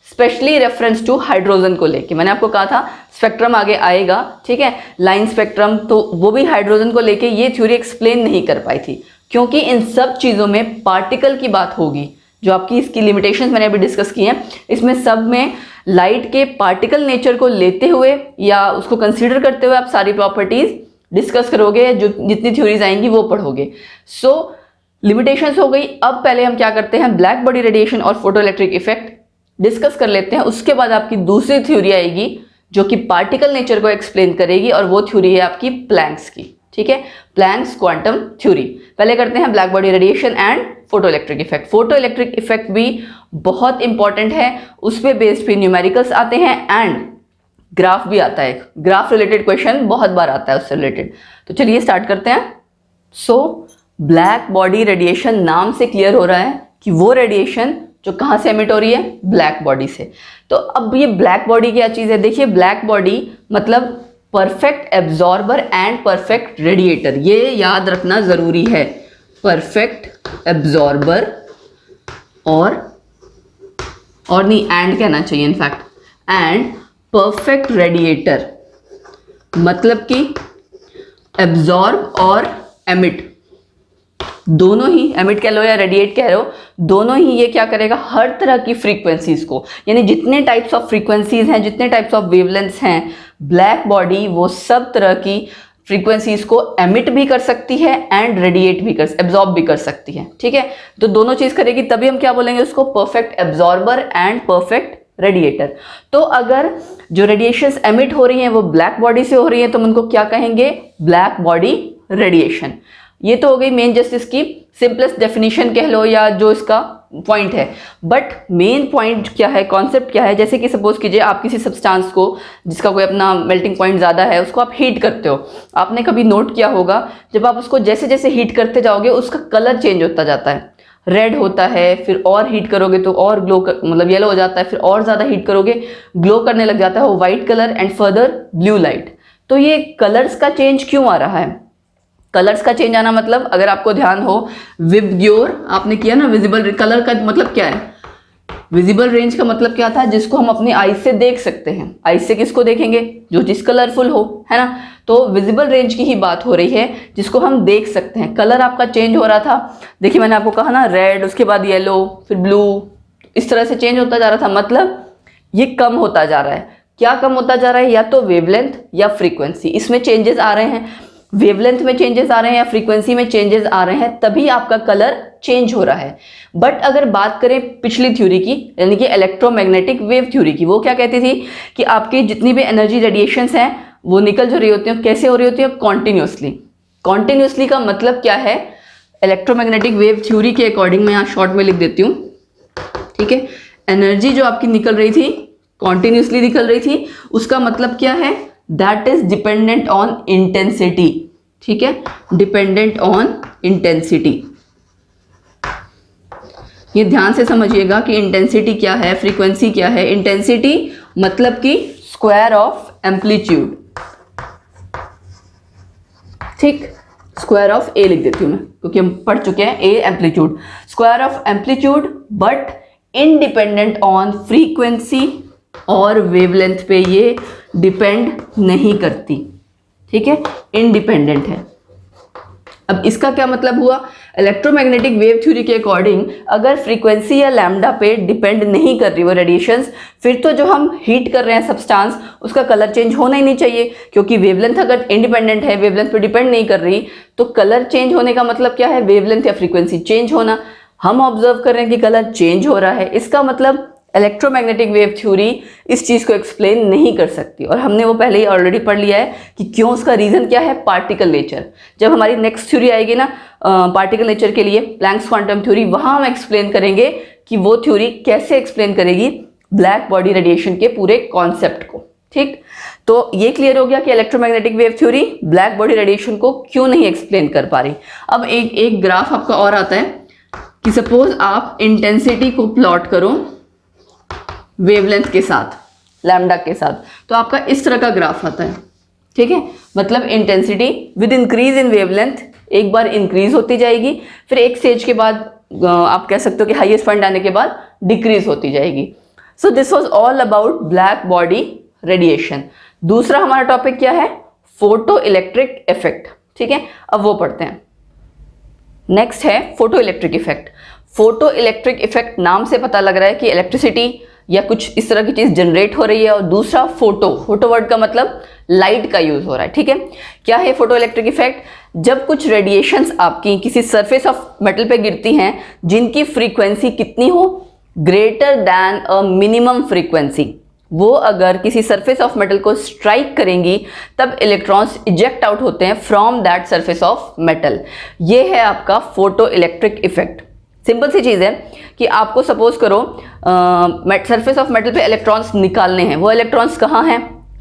specially reference to hydrogen को लेके। मैंने आपको कहा था स्पेक्ट्रम आगे आएगा, ठीक है। लाइन स्पेक्ट्रम, तो वो भी हाइड्रोजन को लेके ये थ्योरी एक्सप्लेन नहीं कर पाई थी, क्योंकि इन सब चीज़ों में पार्टिकल की बात होगी। जो आपकी इसकी लिमिटेशंस मैंने अभी डिस्कस की हैं, इसमें सब में लाइट के पार्टिकल नेचर को लेते हुए या उसको कंसीडर करते हुए आप सारी प्रॉपर्टीज डिस्कस करोगे, जो जितनी थ्योरीज आएंगी वो पढ़ोगे। सो लिमिटेशंस हो गई। अब पहले हम क्या करते हैं, ब्लैक बॉडी रेडिएशन और फोटो इलेक्ट्रिक इफेक्ट डिस्कस कर लेते हैं। उसके बाद आपकी दूसरी थ्योरी आएगी जो कि पार्टिकल नेचर को एक्सप्लेन करेगी, और वो थ्योरी है आपकी प्लैंक्स की, ठीक है, प्लैंक्स क्वांटम थ्योरी। पहले करते हैं black body radiation and photo electric effect. Photo electric effect भी बहुत इंपॉर्टेंट है, उस पे बेस्ड भी न्यूमेरिकल्स आते हैं एंड ग्राफ भी आता है। ग्राफ रिलेटेड क्वेश्चन बहुत बार आता है उससे रिलेटेड। तो चलिए स्टार्ट करते हैं। सो ब्लैक बॉडी रेडिएशन, नाम से क्लियर हो रहा है कि वो रेडिएशन जो कहाँ से एमिट हो रही है, ब्लैक बॉडी से। तो अब ये ब्लैक बॉडी क्या चीज़ है, देखिए ब्लैक बॉडी मतलब perfect absorber and perfect radiator, ये याद रखना ज़रूरी है। परफेक्ट एब्जॉर्बर और नहीं, एंड कहना चाहिए इनफैक्ट, एंड परफेक्ट रेडिएटर, मतलब कि एब्जॉर्ब और एमिट दोनों ही, एमिट कह लो या रेडिएट कह लो, दोनों ही ये क्या करेगा, हर तरह की फ्रीक्वेंसीज को, यानी जितने टाइप्स ऑफ फ्रीक्वेंसीज हैं, जितने टाइप्स ऑफ वेवलेंथ्स हैं, ब्लैक बॉडी वो सब तरह की फ्रीक्वेंसीज को एमिट भी कर सकती है एंड रेडिएट भी कर, एब्जॉर्ब भी कर सकती है, ठीक है। तो दोनों चीज करेगी, तभी हम क्या बोलेंगे उसको, perfect absorber and perfect radiator. तो अगर जो रेडिएशंस एमिट हो रही हैं वो ब्लैक बॉडी से हो रही हैं, तो हम उनको क्या कहेंगे, ब्लैक बॉडी रेडिएशन। ये तो हो गई मेन जस्ट इसकी सिंपलेस्ट डेफिनेशन कह लो या जो इसका पॉइंट है। बट मेन पॉइंट क्या है, कॉन्सेप्ट क्या है, जैसे कि सपोज कीजिए आप किसी सब्सटेंस को जिसका कोई अपना मेल्टिंग पॉइंट ज़्यादा है, उसको आप हीट करते हो। आपने कभी नोट किया होगा, जब आप उसको जैसे जैसे हीट करते जाओगे उसका कलर चेंज होता जाता है, रेड होता है, फिर और हीट करोगे तो और ग्लो मतलब येलो हो जाता है, फिर और ज़्यादा हीट करोगे ग्लो करने लग जाता है वो white colour and further blue light. तो ये कलर्स का चेंज क्यों आ रहा है, कलर्स का चेंज आना मतलब, अगर आपको ध्यान हो, विबग्योर आपने किया ना, विजिबल कलर का मतलब क्या है, विजिबल रेंज का मतलब क्या था, जिसको हम अपनी आईज से देख सकते हैं। आईज से किसको देखेंगे, जो चीज कलरफुल हो, है ना। तो विजिबल रेंज की ही बात हो रही है, जिसको हम देख सकते हैं। कलर आपका चेंज हो रहा था, देखिए मैंने आपको कहा ना, रेड, उसके बाद येलो, फिर ब्लू, इस तरह से चेंज होता जा रहा था। मतलब ये कम होता जा रहा है। क्या कम होता जा रहा है, या तो वेवलेंथ या फ्रीक्वेंसी, इसमें चेंजेस आ रहे हैं। वेवलेंथ में चेंजेस आ रहे हैं या फ्रीक्वेंसी में चेंजेस आ रहे हैं, तभी आपका कलर चेंज हो रहा है। बट अगर बात करें पिछली थ्योरी की, यानी कि इलेक्ट्रोमैग्नेटिक वेव थ्योरी की, वो क्या कहती थी कि आपकी जितनी भी एनर्जी रेडिएशंस हैं वो निकल जो रही होती हैं, कैसे हो रही होती है, कॉन्टिन्यूसली। कॉन्टिन्यूसली का मतलब क्या है, इलेक्ट्रोमैग्नेटिक वेव थ्योरी के अकॉर्डिंग मैं यहाँ शॉर्ट में लिख देती हूँ, ठीक है। एनर्जी जो आपकी निकल रही थी, कॉन्टिन्यूसली निकल रही थी, उसका मतलब क्या है, that is dependent on intensity, ठीक है, डिपेंडेंट ऑन इंटेंसिटी। ये ध्यान से समझिएगा कि इंटेंसिटी क्या है, फ्रीक्वेंसी क्या है। इंटेंसिटी मतलब कि स्क्वायर ऑफ एम्पलीट्यूड, ठीक, स्क्वायर ऑफ ए लिख देती हूं मैं, क्योंकि हम पढ़ चुके हैं A amplitude, square of amplitude, but independent on frequency और वेवलेंथ पे ये डिपेंड नहीं करती, ठीक है, इनडिपेंडेंट है। अब इसका क्या मतलब हुआ, इलेक्ट्रोमैग्नेटिक वेव थ्योरी के अकॉर्डिंग अगर फ्रीक्वेंसी या लैम्डा पे डिपेंड नहीं कर रही वो रेडिएशंस, फिर तो जो हम हीट कर रहे हैं सब्सटेंस, उसका कलर चेंज होना ही नहीं चाहिए, क्योंकि वेवलेंथ अगर इंडिपेंडेंट है, वेवलेंथ पे डिपेंड नहीं कर रही, तो कलर चेंज होने का मतलब क्या है, वेवलेंथ या फ्रीक्वेंसी चेंज होना। हम ऑब्जर्व कर रहे हैं कि कलर चेंज हो रहा है, इसका मतलब इलेक्ट्रोमैग्नेटिक वेव थ्योरी इस चीज़ को एक्सप्लेन नहीं कर सकती, और हमने वो पहले ही ऑलरेडी पढ़ लिया है कि क्यों। उसका रीज़न क्या है? Particle nature. जब हमारी नेक्स्ट थ्योरी आएगी ना पार्टिकल नेचर के लिए, प्लैंक्स क्वांटम थ्योरी, वहाँ हम एक्सप्लेन करेंगे कि वो थ्योरी कैसे एक्सप्लेन करेगी ब्लैक बॉडी रेडिएशन के पूरे कॉन्सेप्ट को। ठीक, तो ये क्लियर हो गया कि electromagnetic wave theory black body radiation को क्यों नहीं एक्सप्लेन कर पा रही। अब एक ग्राफ आपका और आता है कि सपोज आप इंटेंसिटी को प्लॉट करो वेवलेंथ के साथ, लैम्डा के साथ, तो आपका इस तरह का ग्राफ आता है। ठीक है, मतलब intensity with increase in wavelength एक बार इंक्रीज होती जाएगी, फिर एक स्टेज के बाद आप कह सकते हो कि हाईएस्ट पॉइंट आने के बाद डिक्रीज होती जाएगी। So this was all about black body radiation. दूसरा हमारा टॉपिक क्या है? Photo electric effect. ठीक है, अब वो पढ़ते हैं। नेक्स्ट है photo electric effect. Photo electric effect नाम से पता लग रहा है कि इलेक्ट्रिसिटी या कुछ इस तरह की चीज जनरेट हो रही है, और दूसरा फोटो वर्ड का मतलब लाइट का यूज हो रहा है। ठीक है, क्या है फोटो इलेक्ट्रिक इफेक्ट? जब कुछ रेडिएशंस आपकी किसी सरफेस ऑफ मेटल पे गिरती हैं जिनकी फ्रीक्वेंसी कितनी हो? Greater than a minimum frequency, वो अगर किसी सरफेस ऑफ मेटल को स्ट्राइक करेंगी तब इलेक्ट्रॉन्स इजेक्ट आउट होते हैं from that surface of metal. ये है आपका फोटो इलेक्ट्रिक इफेक्ट। सिंपल सी चीज़ है कि आपको सपोज करो सरफेस ऑफ मेटल पे इलेक्ट्रॉन्स निकालने हैं। वो इलेक्ट्रॉन्स कहाँ हैं?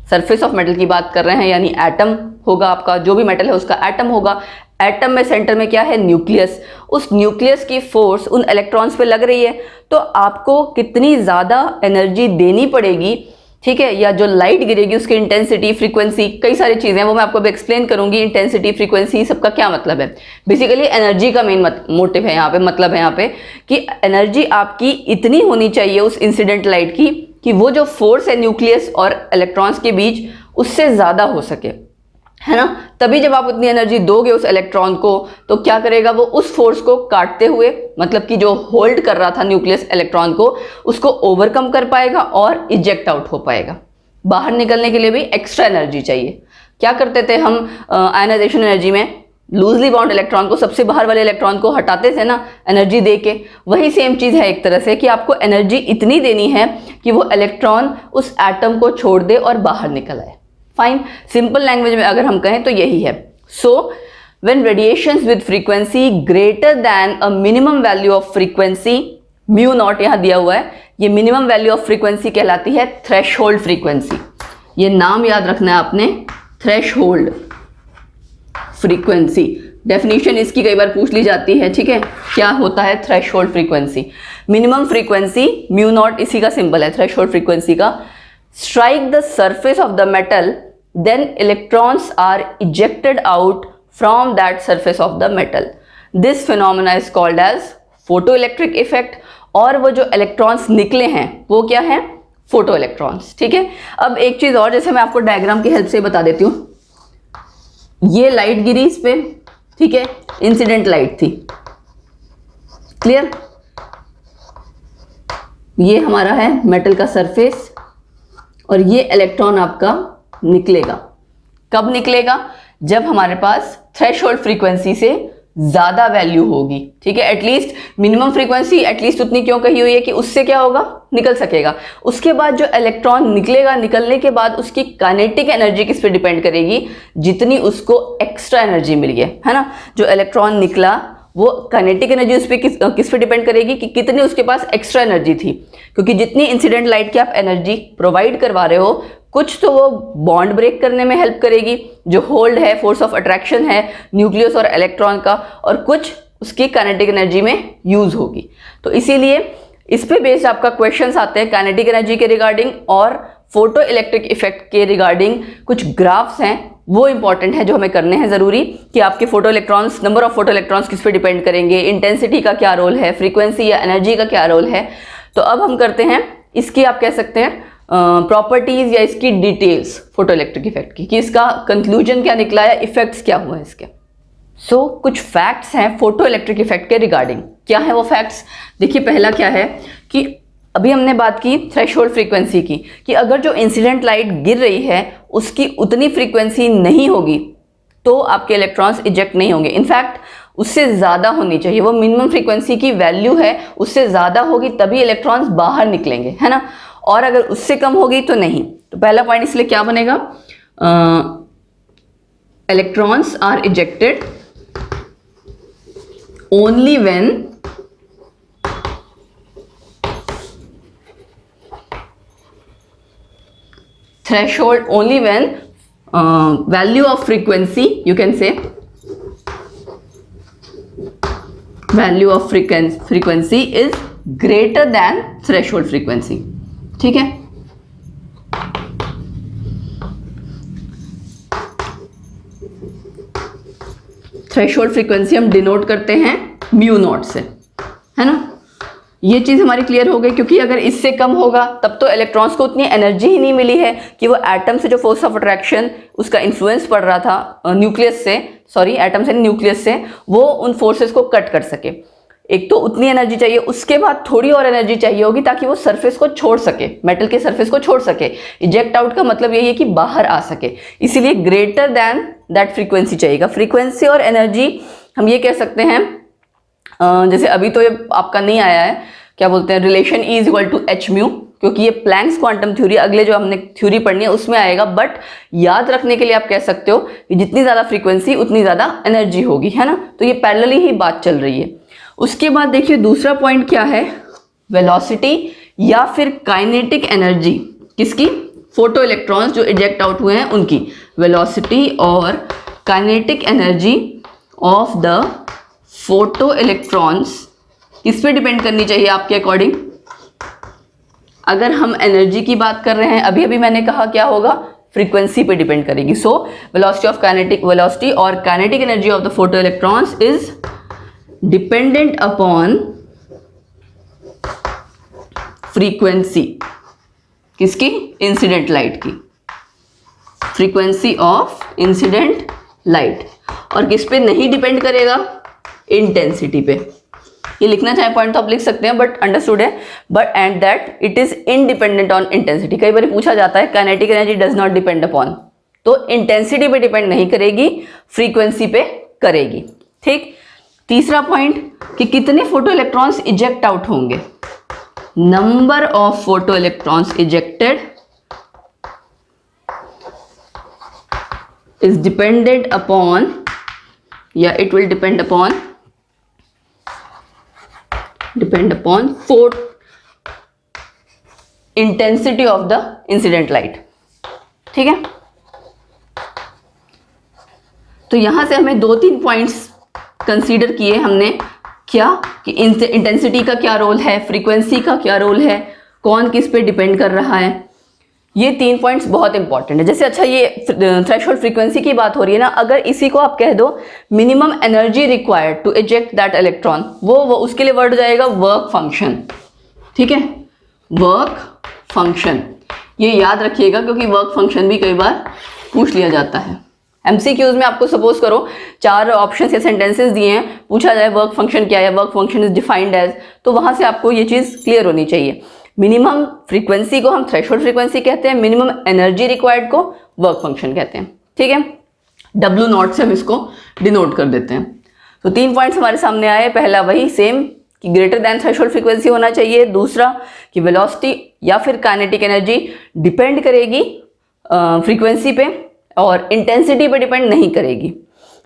सरफेस ऑफ मेटल की बात कर रहे हैं, यानी एटम होगा आपका, जो भी मेटल है उसका एटम होगा। एटम में सेंटर में क्या है? न्यूक्लियस। उस न्यूक्लियस की फोर्स उन इलेक्ट्रॉन्स पे लग रही है, तो आपको कितनी ज़्यादा एनर्जी देनी पड़ेगी, ठीक है, या जो लाइट गिरेगी उसकी इंटेंसिटी, फ्रीक्वेंसी, कई सारी चीज़ें हैं, वो मैं आपको अभी एक्सप्लेन करूंगी। इंटेंसिटी, फ्रीक्वेंसी, सबका क्या मतलब है? बेसिकली एनर्जी का मेन मोटिव है यहाँ पे, मतलब है यहाँ पे कि एनर्जी आपकी इतनी होनी चाहिए उस इंसिडेंट लाइट की कि वो जो फोर्स है न्यूक्लियस और इलेक्ट्रॉन्स के बीच उससे ज़्यादा हो सके, है ना। तभी जब आप उतनी एनर्जी दोगे उस इलेक्ट्रॉन को तो क्या करेगा? वो उस फोर्स को काटते हुए, मतलब कि जो होल्ड कर रहा था न्यूक्लियस इलेक्ट्रॉन को, उसको ओवरकम कर पाएगा और इजेक्ट आउट हो पाएगा। बाहर निकलने के लिए भी एक्स्ट्रा एनर्जी चाहिए। क्या करते थे हम आयनाइजेशन एनर्जी में? लूजली बाउंड इलेक्ट्रॉन को, सबसे बाहर वाले इलेक्ट्रॉन को हटाते थे ना एनर्जी दे के। वही सेम चीज़ है एक तरह से कि आपको एनर्जी इतनी देनी है कि वो इलेक्ट्रॉन उस एटम को छोड़ दे और बाहर निकल आए। फाइन, सिंपल लैंग्वेज में अगर हम कहें तो यही है। So when radiations with frequency greater than a minimum value of frequency, mu naught यहाँ दिया हुआ है, ये मिनिमम वैल्यू ऑफ फ्रीक्वेंसी कहलाती है थ्रेशहोल्ड फ्रीक्वेंसी। ये नाम याद रखना है आपने, थ्रेशहोल्ड फ्रीक्वेंसी। डेफिनेशन इसकी कई बार पूछ ली जाती है, ठीक है, क्या होता है threshold frequency? Minimum frequency mu naught इसी का सिंबल है थ्रेशहोल्ड फ्रीक्वेंसी का। Strike the surface of the metal, then electrons are ejected out from that surface of the metal. This phenomena is called as photoelectric effect। और वो जो electrons निकले हैं वो क्या है? Photo electrons. ठीक है, अब एक चीज और, जैसे मैं आपको डायग्राम की हेल्प से बता देती हूँ। ये लाइट गिरी इस पे, ठीक है, इंसिडेंट लाइट थी, क्लियर। ये हमारा है मेटल का सरफेस और ये इलेक्ट्रॉन आपका निकलेगा। कब निकलेगा? जब हमारे पास थ्रेशहोल्ड फ्रीक्वेंसी से ज्यादा वैल्यू होगी, ठीक है। एटलीस्ट मिनिमम फ्रीक्वेंसी एटलीस्ट उतनी क्यों कही हुई है कि उससे क्या होगा? निकल सकेगा। उसके बाद जो इलेक्ट्रॉन निकलेगा, निकलने के बाद उसकी काइनेटिक एनर्जी किस पे डिपेंड करेगी? जितनी उसको एक्स्ट्रा एनर्जी मिली है ना। जो इलेक्ट्रॉन निकला वो काइनेटिक एनर्जी उस पर किस पे डिपेंड करेगी कि कितनी उसके पास एक्स्ट्रा एनर्जी थी, क्योंकि जितनी इंसिडेंट लाइट की आप एनर्जी प्रोवाइड करवा रहे हो, कुछ तो वो बॉन्ड ब्रेक करने में हेल्प करेगी, जो होल्ड है, फोर्स ऑफ अट्रैक्शन है न्यूक्लियस और इलेक्ट्रॉन का, और कुछ उसकी काइनेटिक एनर्जी में यूज होगी। तो इसीलिए इस पे बेस्ड आपका क्वेश्चंस आते हैं काइनेटिक एनर्जी के रिगार्डिंग और फोटो इलेक्ट्रिक इफेक्ट के रिगार्डिंग। कुछ ग्राफ्स हैं वो इंपॉर्टेंट है जो हमें करने हैं ज़रूरी, कि आपके photo electrons, number of photo electrons किस पे डिपेंड करेंगे, इंटेंसिटी का क्या रोल है, फ्रीक्वेंसी या एनर्जी का क्या रोल है। तो अब हम करते हैं इसकी, आप कह सकते हैं प्रॉपर्टीज या इसकी डिटेल्स फोटो इलेक्ट्रिक इफेक्ट की, कि इसका कंक्लूजन क्या निकला है, इफेक्ट्स क्या हुए इसके। सो कुछ फैक्ट्स हैं फोटो इलेक्ट्रिक इफेक्ट के रिगार्डिंग। क्या है वो फैक्ट्स? देखिए, पहला क्या है कि अभी हमने बात की थ्रेशहोल्ड फ्रीक्वेंसी की, कि अगर जो इंसिडेंट लाइट गिर रही है उसकी उतनी फ्रीक्वेंसी नहीं होगी तो आपके इलेक्ट्रॉन्स इजेक्ट नहीं होंगे। इनफैक्ट उससे ज़्यादा होनी चाहिए, वो मिनिमम फ्रीक्वेंसी की वैल्यू है, उससे ज़्यादा होगी तभी इलेक्ट्रॉन्स बाहर निकलेंगे, है ना। और अगर उससे कम होगी तो नहीं। तो पहला पॉइंट इसलिए क्या बनेगा, electrons are ejected only when threshold, only when value of frequency, you can say value of frequency is greater than threshold frequency, ठीक है। थ्रेशोल्ड फ्रीक्वेंसी हम डिनोट करते हैं म्यू नॉट से, है ना। ये चीज़ हमारी क्लियर हो गई, क्योंकि अगर इससे कम होगा तब तो इलेक्ट्रॉन्स को उतनी एनर्जी ही नहीं मिली है कि वो एटम से जो फोर्स ऑफ अट्रैक्शन उसका इन्फ्लुएंस पड़ रहा था न्यूक्लियस से, सॉरी एटम से न्यूक्लियस से, वो उन फोर्सेस को कट कर सके। एक तो उतनी एनर्जी चाहिए, उसके बाद थोड़ी और एनर्जी चाहिए होगी ताकि वो सरफेस को छोड़ सके, मेटल के सरफेस को छोड़ सके। इजेक्ट आउट का मतलब यही है कि बाहर आ सके, इसीलिए ग्रेटर देन दैट फ्रीक्वेंसी चाहिएगा। फ्रीक्वेंसी और एनर्जी हम ये कह सकते हैं, जैसे अभी तो ये आपका नहीं आया है, क्या बोलते हैं, relation E is equal to H mu, क्योंकि ये प्लैंक्स क्वांटम थ्योरी अगले जो हमने थ्योरी पढ़नी है उसमें आएगा। बट याद रखने के लिए आप कह सकते हो कि जितनी ज़्यादा फ्रीक्वेंसी उतनी ज़्यादा एनर्जी होगी, है ना। तो ये पैरेलली ही बात चल रही है। उसके बाद देखिए दूसरा पॉइंट क्या है, वेलोसिटी या फिर काइनेटिक एनर्जी किसकी, फोटो इलेक्ट्रॉन्स जो इजेक्ट आउट हुए हैं उनकी। वेलोसिटी और kinetic energy of the photo electrons किस पे डिपेंड करनी चाहिए आपके अकॉर्डिंग। अगर हम एनर्जी की बात कर रहे हैं, अभी अभी मैंने कहा क्या होगा, फ्रीक्वेंसी पे डिपेंड करेगी। सो वेलोसिटी और kinetic energy of the photo electrons is dependent upon frequency किसकी, इंसिडेंट लाइट की, फ्रीक्वेंसी ऑफ इंसिडेंट लाइट। और किस पे नहीं डिपेंड करेगा, इंटेंसिटी पे। ये लिखना चाहे पॉइंट तो आप लिख सकते हैं, बट अंडरस्टूड है। But and that it is independent on intensity. कई बार पूछा जाता है kinetic energy does not depend upon, तो इंटेंसिटी पे डिपेंड नहीं करेगी, फ्रीक्वेंसी पे करेगी, ठीक। तीसरा पॉइंट कि कितने फोटो इलेक्ट्रॉन्स इजेक्ट आउट होंगे, number of photo electrons ejected is dependent upon, या it will depend upon intensity of the incident light, ठीक है। तो यहां से हमें 2-3 पॉइंट्स कंसीडर किए हमने, क्या कि इंटेंसिटी का क्या रोल है, फ्रीक्वेंसी का क्या रोल है, कौन किस पे डिपेंड कर रहा है। ये 3 पॉइंट्स बहुत इंपॉर्टेंट है। जैसे अच्छा ये थ्रेशोल्ड फ्रीक्वेंसी की बात हो रही है ना, अगर इसी को आप कह दो minimum energy required to eject that electron, वो उसके लिए वर्ड हो जाएगा वर्क फंक्शन, ठीक है, वर्क फंक्शन। ये याद रखिएगा क्योंकि वर्क फंक्शन भी कई बार पूछ लिया जाता है। MCQs में आपको सपोज करो 4 ऑप्शन या सेंटेंसेस दिए हैं, पूछा जाए वर्क फंक्शन क्या है, work function is defined as, तो वहां से आपको ये चीज़ क्लियर होनी चाहिए। मिनिमम फ्रीक्वेंसी को हम थ्रेशोल्ड फ्रीक्वेंसी कहते हैं, मिनिमम एनर्जी रिक्वायर्ड को वर्क फंक्शन कहते हैं, ठीक है। W0 से हम इसको डिनोट कर देते हैं। तो 3 पॉइंट्स हमारे सामने आए। पहला वही सेम कि ग्रेटर दैन थ्रेशोल्ड फ्रीक्वेंसी होना चाहिए। दूसरा कि वेलोसिटी या फिर काइनेटिक एनर्जी डिपेंड करेगी फ्रीक्वेंसी पे और इंटेंसिटी पे डिपेंड नहीं करेगी।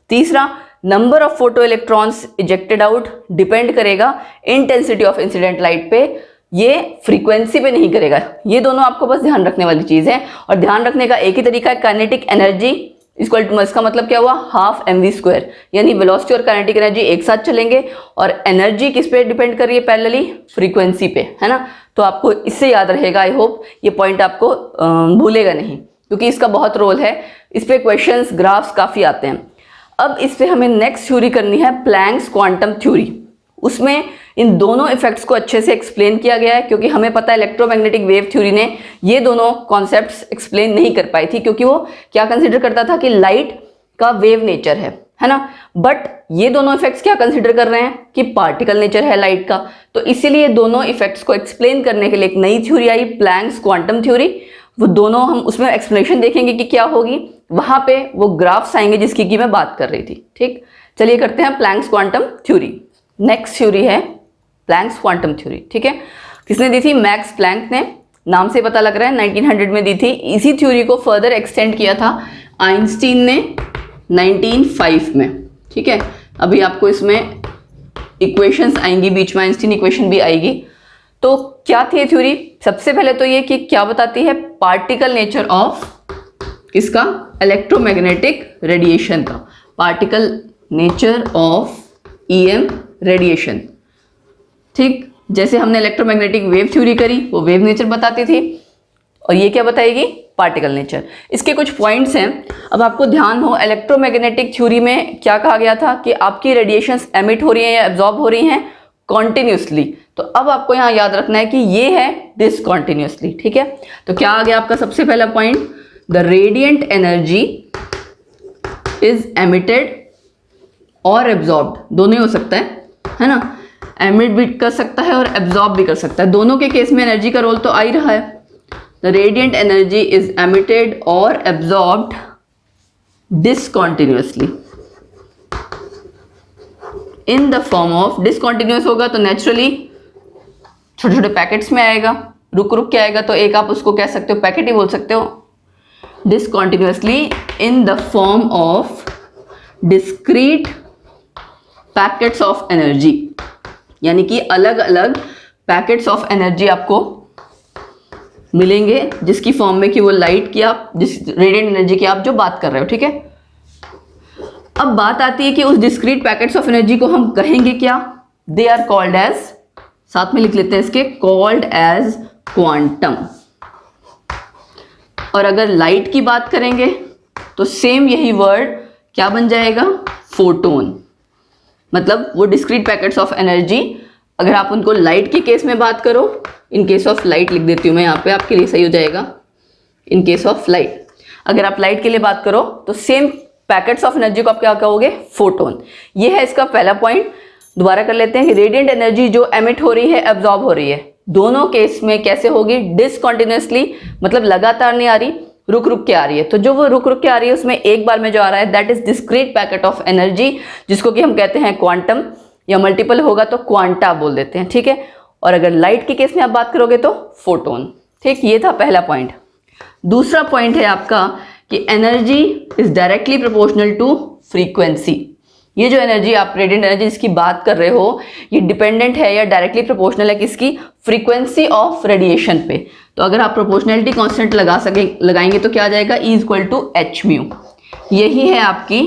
तीसरा number of photo electrons ejected out depend करेगा इंटेंसिटी ऑफ इंसिडेंट लाइट पे, ये फ्रीक्वेंसी पे नहीं करेगा। ये दोनों आपको बस ध्यान रखने वाली चीज़ है। और ध्यान रखने का एक ही तरीका है, काइनेटिक एनर्जी इक्वल टू, इसका मतलब क्या हुआ, हाफ mv², यानी वेलोसिटी और काइनेटिक एनर्जी एक साथ चलेंगे और एनर्जी किस पे डिपेंड कर रही है, पैरेलली फ्रीक्वेंसी पे, है ना। तो आपको इससे याद रहेगा, आई होप ये पॉइंट आपको भूलेगा नहीं, क्योंकि इसका बहुत रोल है। इस पे क्वेश्चंस ग्राफ्स काफ़ी आते हैं। अब इस पे हमें नेक्स्ट थ्योरी करनी है, प्लैंक्स क्वांटम थ्योरी। उसमें इन दोनों इफेक्ट्स को अच्छे से एक्सप्लेन किया गया है, क्योंकि हमें पता है इलेक्ट्रोमैग्नेटिक वेव थ्योरी ने ये दोनों कॉन्सेप्ट्स एक्सप्लेन नहीं कर पाई थी, क्योंकि वो क्या कंसिडर करता था कि लाइट का वेव नेचर है ना। बट ये दोनों इफेक्ट्स क्या कंसिडर कर रहे हैं कि पार्टिकल नेचर है लाइट का। तो इसीलिए दोनों इफेक्ट्स को एक्सप्लेन करने के लिए एक नई थ्योरी आई, प्लैंक्स क्वांटम थ्योरी। वो दोनों हम उसमें एक्सप्लेनेशन देखेंगे कि क्या होगी, वहां पे वो ग्राफ्स आएंगे जिसकी कि मैं बात कर रही थी। ठीक, चलिए करते हैं Planck's quantum theory. Next theory है प्लैंक्स क्वांटम थ्योरी। ठीक है, किसने दी थी? मैक्स प्लैंक ने, नाम से पता लग रहा है 1900 में दी थी। इसी थ्योरी को फर्दर एक्सटेंड किया था आइंस्टीन ने 1905 में। ठीक है, अभी आपको इसमें इक्वेशंस आएंगी बीच में, आइंस्टीन इक्वेशन भी आएगी। तो क्या थी ये थ्योरी? सबसे पहले तो ये कि क्या बताती है, पार्टिकल नेचर ऑफ किसका? इलेक्ट्रोमैग्नेटिक रेडिएशन का, particle nature of EM radiation. ठीक, जैसे हमने इलेक्ट्रोमैग्नेटिक वेव थ्योरी करी, वो वेव नेचर बताती थी, और ये क्या बताएगी? Particle nature. इसके कुछ पॉइंट्स हैं, अब आपको ध्यान हो, इलेक्ट्रोमैग्नेटिक थ्योरी में क्या कहा गया था कि आपकी रेडिएशंस एमिट हो रही हैं या एब्जॉर्ब हो रही हैं कॉन्टिन्यूसली। तो अब आपको यहाँ याद रखना है कि ये है डिसकॉन्टिन्यूसली। ठीक है, तो क्या आ गया आपका सबसे पहला point? The radiant energy is emitted और एब्जॉर्ब्ड, दोनों ही हो सकता है ना, एमिट भी कर सकता है और एब्जॉर्ब भी कर सकता है। दोनों के केस में एनर्जी का रोल तो आ ही रहा है। The radiant energy is emitted और absorbed discontinuously in the form of, discontinuous होगा तो नेचुरली छोटे छोटे पैकेट्स में आएगा, रुक रुक के आएगा, तो एक आप उसको कह सकते हो पैकेट ही बोल सकते हो। डिसकॉन्टिन्यूसली in the form of discrete packets of energy, यानी कि अलग अलग पैकेट्स ऑफ एनर्जी आपको मिलेंगे, जिसकी फॉर्म में कि वो लाइट की आप, जिस रेडिएंट एनर्जी की आप जो बात कर रहे हो। ठीक है, अब बात आती है कि उस डिस्क्रीट पैकेट्स ऑफ एनर्जी को हम कहेंगे क्या? दे आर कॉल्ड एज, साथ में लिख लेते हैं इसके, कॉल्ड एज क्वांटम। और अगर लाइट की बात करेंगे तो सेम यही वर्ड क्या बन जाएगा? फोटोन। मतलब वो डिस्क्रीट पैकेट्स ऑफ एनर्जी, अगर आप उनको लाइट के केस में बात करो, इन केस ऑफ लाइट लिख देती हूँ मैं यहाँ पे, आपके लिए सही हो जाएगा। इन केस ऑफ लाइट, अगर आप लाइट के लिए बात करो तो सेम पैकेट्स ऑफ एनर्जी को आप क्या कहोगे? फोटोन। ये है इसका पहला पॉइंट। दोबारा कर लेते हैं कि रेडिएंट एनर्जी जो एमिट हो रही है, एब्जॉर्ब हो रही है, दोनों केस में कैसे होगी? डिसकॉन्टिन्यूसली, मतलब लगातार नहीं आ रही, रुक रुक के आ रही है। तो जो वो रुक रुक के आ रही है उसमें एक बार में जो आ रहा है that is discrete packet of energy, जिसको कि हम कहते हैं क्वांटम, या मल्टीपल होगा तो क्वांटा बोल देते हैं। ठीक है, और अगर लाइट के केस में आप बात करोगे तो फोटोन। ठीक, ये था पहला पॉइंट। दूसरा पॉइंट है आपका कि energy is directly proportional to frequency. ये जो एनर्जी आप, रेडिएंट एनर्जी जिसकी बात कर रहे हो, ये डिपेंडेंट है या डायरेक्टली प्रोपोर्शनल है किसकी? फ्रीक्वेंसी ऑफ रेडिएशन पे। तो अगर आप प्रोपोर्शनलिटी कांस्टेंट लगाएंगे तो क्या आ जाएगा? E equal to H mu. यही है आपकी,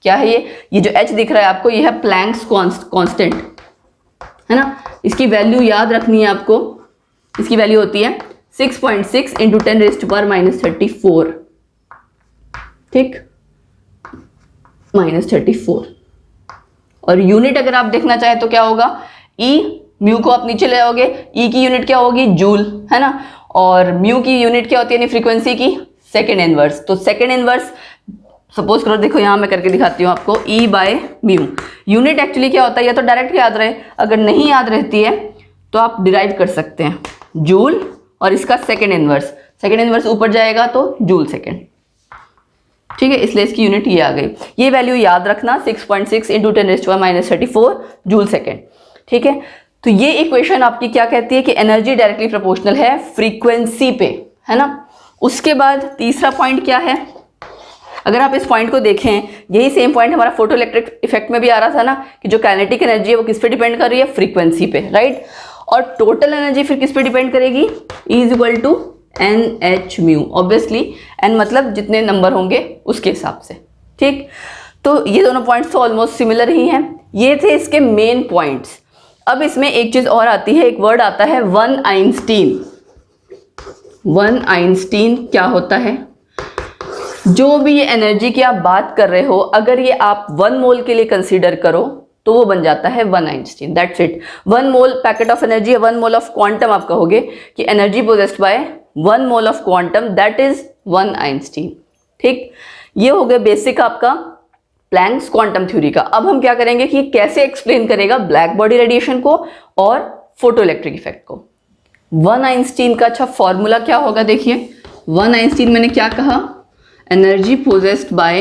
क्या है ये जो H दिख रहा है आपको, ये है प्लैंक्स कांस्टेंट, है ना। इसकी वैल्यू याद रखनी है आपको, इसकी वैल्यू होती है 6.6 इंटू 10⁻⁻34। ठीक, -34। और यूनिट अगर आप देखना चाहें तो क्या होगा? ई, म्यू को आप नीचे ले आओगे, ई की यूनिट क्या होगी? जूल, है ना। और म्यू की यूनिट क्या होती है? यानी फ्रीक्वेंसी की सेकेंड इनवर्स। तो सेकेंड इनवर्स सपोज करो, देखो यहाँ मैं करके दिखाती हूँ आपको, ई बाय म्यू। यूनिट एक्चुअली क्या होता है, या तो डायरेक्ट याद रहे, अगर नहीं याद रहती है तो आप डिराइव कर सकते हैं, जूल और इसका सेकेंड इनवर्स ऊपर जाएगा तो जूल सेकेंड। ठीक है, इसलिए इसकी यूनिट ये आ गई। ये वैल्यू याद रखना, 6.6 इंटू 10⁻⁻34 जूल सेकेंड। ठीक है, तो ये इक्वेशन आपकी क्या कहती है कि एनर्जी डायरेक्टली प्रोपोर्शनल है फ्रीक्वेंसी पे, है ना। उसके बाद तीसरा पॉइंट क्या है? अगर आप इस पॉइंट को देखें, यही सेम पॉइंट हमारा फोटो इलेक्ट्रिक इफेक्ट में भी आ रहा था ना, कि जो काइनेटिक एनर्जी है वो किस पे डिपेंड कर रही है? फ्रीक्वेंसी पे, राइट। और टोटल एनर्जी फिर किस पे डिपेंड करेगी? E is equal to NH mu. Obviously n मतलब जितने नंबर होंगे उसके हिसाब से। ठीक, तो ये दोनों पॉइंट्स तो ऑलमोस्ट सिमिलर ही हैं। ये थे इसके मेन पॉइंट्स। अब इसमें एक चीज और आती है, एक वर्ड आता है वन आइंस्टीन। वन आइंस्टीन क्या होता है? जो भी ये एनर्जी की आप बात कर रहे हो, अगर ये आप 1 मोल के लिए कंसीडर करो तो वो बन जाता है 1 Einstein. That's it. 1 mole packet of energy, 1 mole of quantum आप कहोगे कि energy possessed by 1 mole of quantum, that is 1 Einstein. ठीक, ये हो गया बेसिक आपका प्लैंक्स क्वांटम थ्योरी का। अब हम क्या करेंगे कि कैसे एक्सप्लेन करेगा ब्लैक बॉडी रेडिएशन को और फोटो इलेक्ट्रिक इफेक्ट को। 1 आइंस्टीन का अच्छा फॉर्मूला क्या होगा? देखिए, 1 आइंस्टीन मैंने क्या कहा? Energy possessed by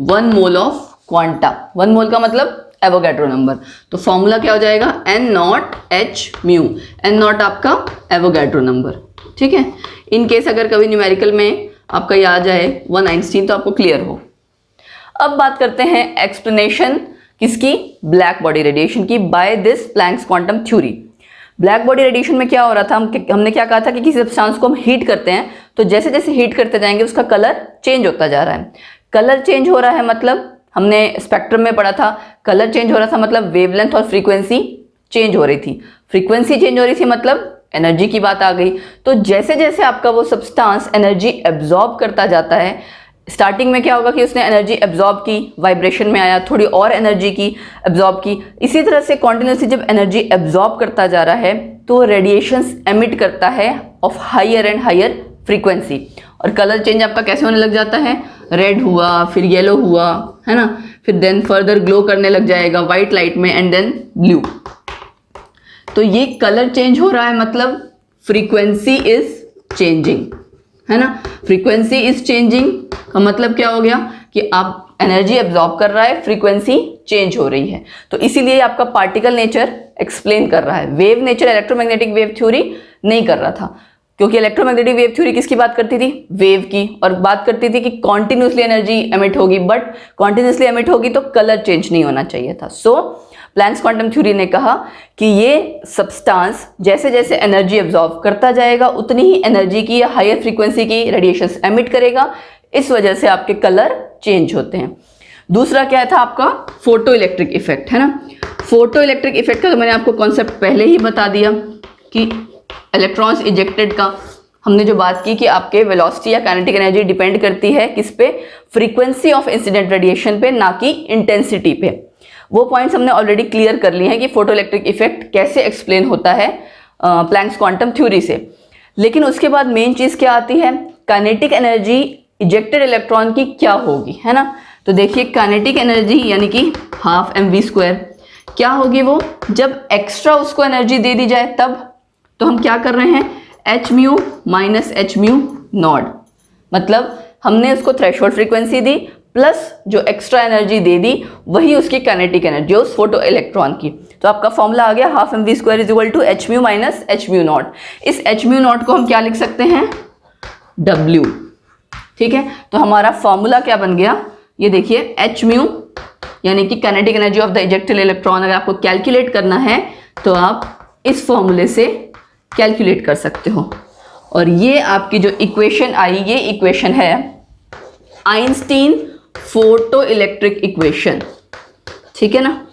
1 mole of quanta. 1 mole का मतलब एवोगैड्रो नंबर। तो फॉर्मूला क्या हो जाएगा, N naught H mu. N naught आपका एवोगैड्रो नंबर, ठीक है। इन केस अगर कभी न्यूमेरिकल में आपका ये आ जाए 1 आइंस्टीन तो आपको क्लियर हो। अब बात करते हैं एक्सप्लेनेशन किसकी, ब्लैक बॉडी रेडिएशन की, by this Planck's quantum theory. Black body radiation में क्या हो रहा था, हमने क्या कहा था कि किसी सब्सटेंस को हम हीट करते हैं तो जैसे जैसे हीट करते जाएंगे उसका कलर चेंज होता जा रहा है। कलर चेंज हो रहा है मतलब हमने स्पेक्ट्रम में पढ़ा था, कलर चेंज हो रहा था मतलब वेवलेंथ और फ्रीक्वेंसी चेंज हो रही थी। फ्रीक्वेंसी चेंज हो रही थी मतलब एनर्जी की बात आ गई। तो जैसे जैसे आपका वो सब्सटेंस एनर्जी एब्जॉर्ब करता जाता है, स्टार्टिंग में क्या होगा कि उसने एनर्जी एब्जॉर्ब की, वाइब्रेशन में आया, थोड़ी और एनर्जी की एब्जॉर्ब की, इसी तरह से कॉन्टिन्यूसली जब एनर्जी एब्जॉर्ब करता जा रहा है तो रेडिएशंस एमिट करता है of higher and higher frequency. और कलर चेंज आपका कैसे होने लग जाता है, रेड हुआ, फिर येलो हुआ, है ना, फिर देन फर्दर ग्लो करने लग जाएगा वाइट लाइट में एंड देन ब्लू। तो ये कलर चेंज हो रहा है मतलब फ्रीक्वेंसी इज चेंजिंग, है ना। फ्रीक्वेंसी इज चेंजिंग का मतलब क्या हो गया कि आप एनर्जी एब्जॉर्ब कर रहा है, फ्रीक्वेंसी चेंज हो रही है। तो इसीलिए आपका पार्टिकल नेचर एक्सप्लेन कर रहा है। Wave nature electromagnetic wave theory नहीं कर रहा था, क्योंकि इलेक्ट्रोमैग्नेटिक वेव थ्योरी किसकी बात करती थी, वेव की, और बात करती थी कि कॉन्टिन्यूसली एनर्जी एमिट होगी, बट कॉन्टिन्यूसली एमिट होगी तो कलर चेंज नहीं होना चाहिए था। सो प्लैंक्स क्वांटम थ्योरी ने कहा कि ये सब्सटेंस जैसे जैसे एनर्जी एब्जॉर्ब करता जाएगा उतनी ही एनर्जी की या हायर फ्रीक्वेंसी की रेडिएशंस एमिट करेगा, इस वजह से आपके कलर चेंज होते हैं। दूसरा क्या था आपका, फोटो इलेक्ट्रिक इफेक्ट, है ना। फोटो इलेक्ट्रिक इफेक्ट का तो मैंने आपको कॉन्सेप्ट पहले ही बता दिया कि इलेक्ट्रॉन्स इजेक्टेड का हमने जो बात की कि आपके वेलोसिटी या काइनेटिक एनर्जी डिपेंड करती है किस पे, फ्रीक्वेंसी ऑफ इंसिडेंट रेडिएशन पे, ना कि इंटेंसिटी पे। वो पॉइंट्स हमने ऑलरेडी क्लियर कर लिए हैं कि फोटो इलेक्ट्रिक इफेक्ट कैसे एक्सप्लेन होता है प्लैंक्स क्वांटम थ्योरी से। लेकिन उसके बाद मेन चीज़ क्या आती है, काइनेटिक एनर्जी इजेक्टेड इलेक्ट्रॉन की क्या होगी, है ना। तो देखिए काइनेटिक एनर्जी यानी कि हाफ mv², क्या होगी वो, जब एक्स्ट्रा उसको एनर्जी दे दी जाए तब। तो हम क्या कर रहे हैं, H mu minus H mu naught, मतलब हमने उसको थ्रेशोल्ड फ्रीक्वेंसी दी प्लस जो एक्स्ट्रा एनर्जी दे दी वही उसकी काइनेटिक एनर्जी उस फोटो इलेक्ट्रॉन की। तो आपका फॉर्मूला आ गया half mv² is equal to H mu minus H mu naught. इस एच म्यू नॉट को हम क्या लिख सकते हैं, W, ठीक है। तो हमारा फॉर्मूला क्या बन गया, ये देखिए एच म्यू यानी कि kinetic energy of the ejected electron. अगर आपको कैलकुलेट करना है तो आप इस फॉर्मूले से कैलकुलेट कर सकते हो। और ये आपकी जो इक्वेशन आई, ये इक्वेशन है आइंस्टीन फोटो इलेक्ट्रिक इक्वेशन, ठीक है ना,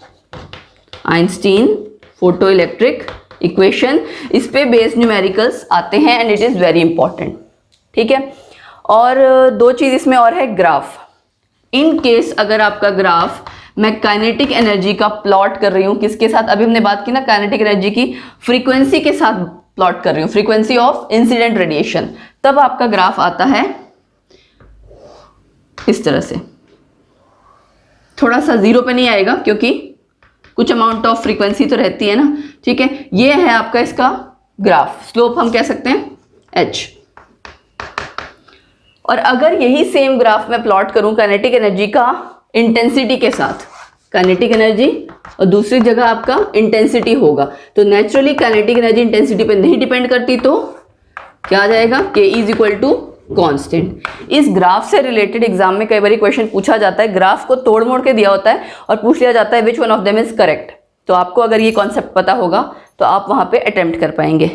आइंस्टीन फोटो इलेक्ट्रिक इक्वेशन। इस पे बेस्ड न्यूमेरिकल्स आते हैं and it is very important, ठीक है। और दो चीज़ इसमें और है, ग्राफ। इन केस अगर आपका ग्राफ मैं काइनेटिक एनर्जी का प्लॉट कर रही हूँ, किसके साथ, अभी हमने बात की ना काइनेटिक एनर्जी की फ्रीक्वेंसी के साथ प्लॉट कर रही हूँ, फ्रीक्वेंसी ऑफ इंसिडेंट रेडिएशन, तब आपका ग्राफ आता है इस तरह से। थोड़ा सा जीरो पे नहीं आएगा क्योंकि कुछ अमाउंट ऑफ फ्रीक्वेंसी तो रहती है ना, ठीक है। ये है आपका इसका ग्राफ, स्लोप हम कह सकते हैं h। और अगर यही सेम ग्राफ मैं प्लॉट करूं काइनेटिक एनर्जी का इंटेंसिटी के साथ, काइनेटिक एनर्जी और दूसरी जगह आपका इंटेंसिटी होगा, तो नेचुरली काइनेटिक एनर्जी इंटेंसिटी पे नहीं डिपेंड करती, तो क्या आ जाएगा, k is equal to constant. इस ग्राफ से रिलेटेड एग्जाम में कई बार क्वेश्चन पूछा जाता है, ग्राफ को तोड़ मोड़ के दिया होता है और पूछ लिया जाता है which one of them is correct. तो आपको अगर ये कॉन्सेप्ट पता होगा तो आप वहाँ पे अटेम्प्ट कर पाएंगे।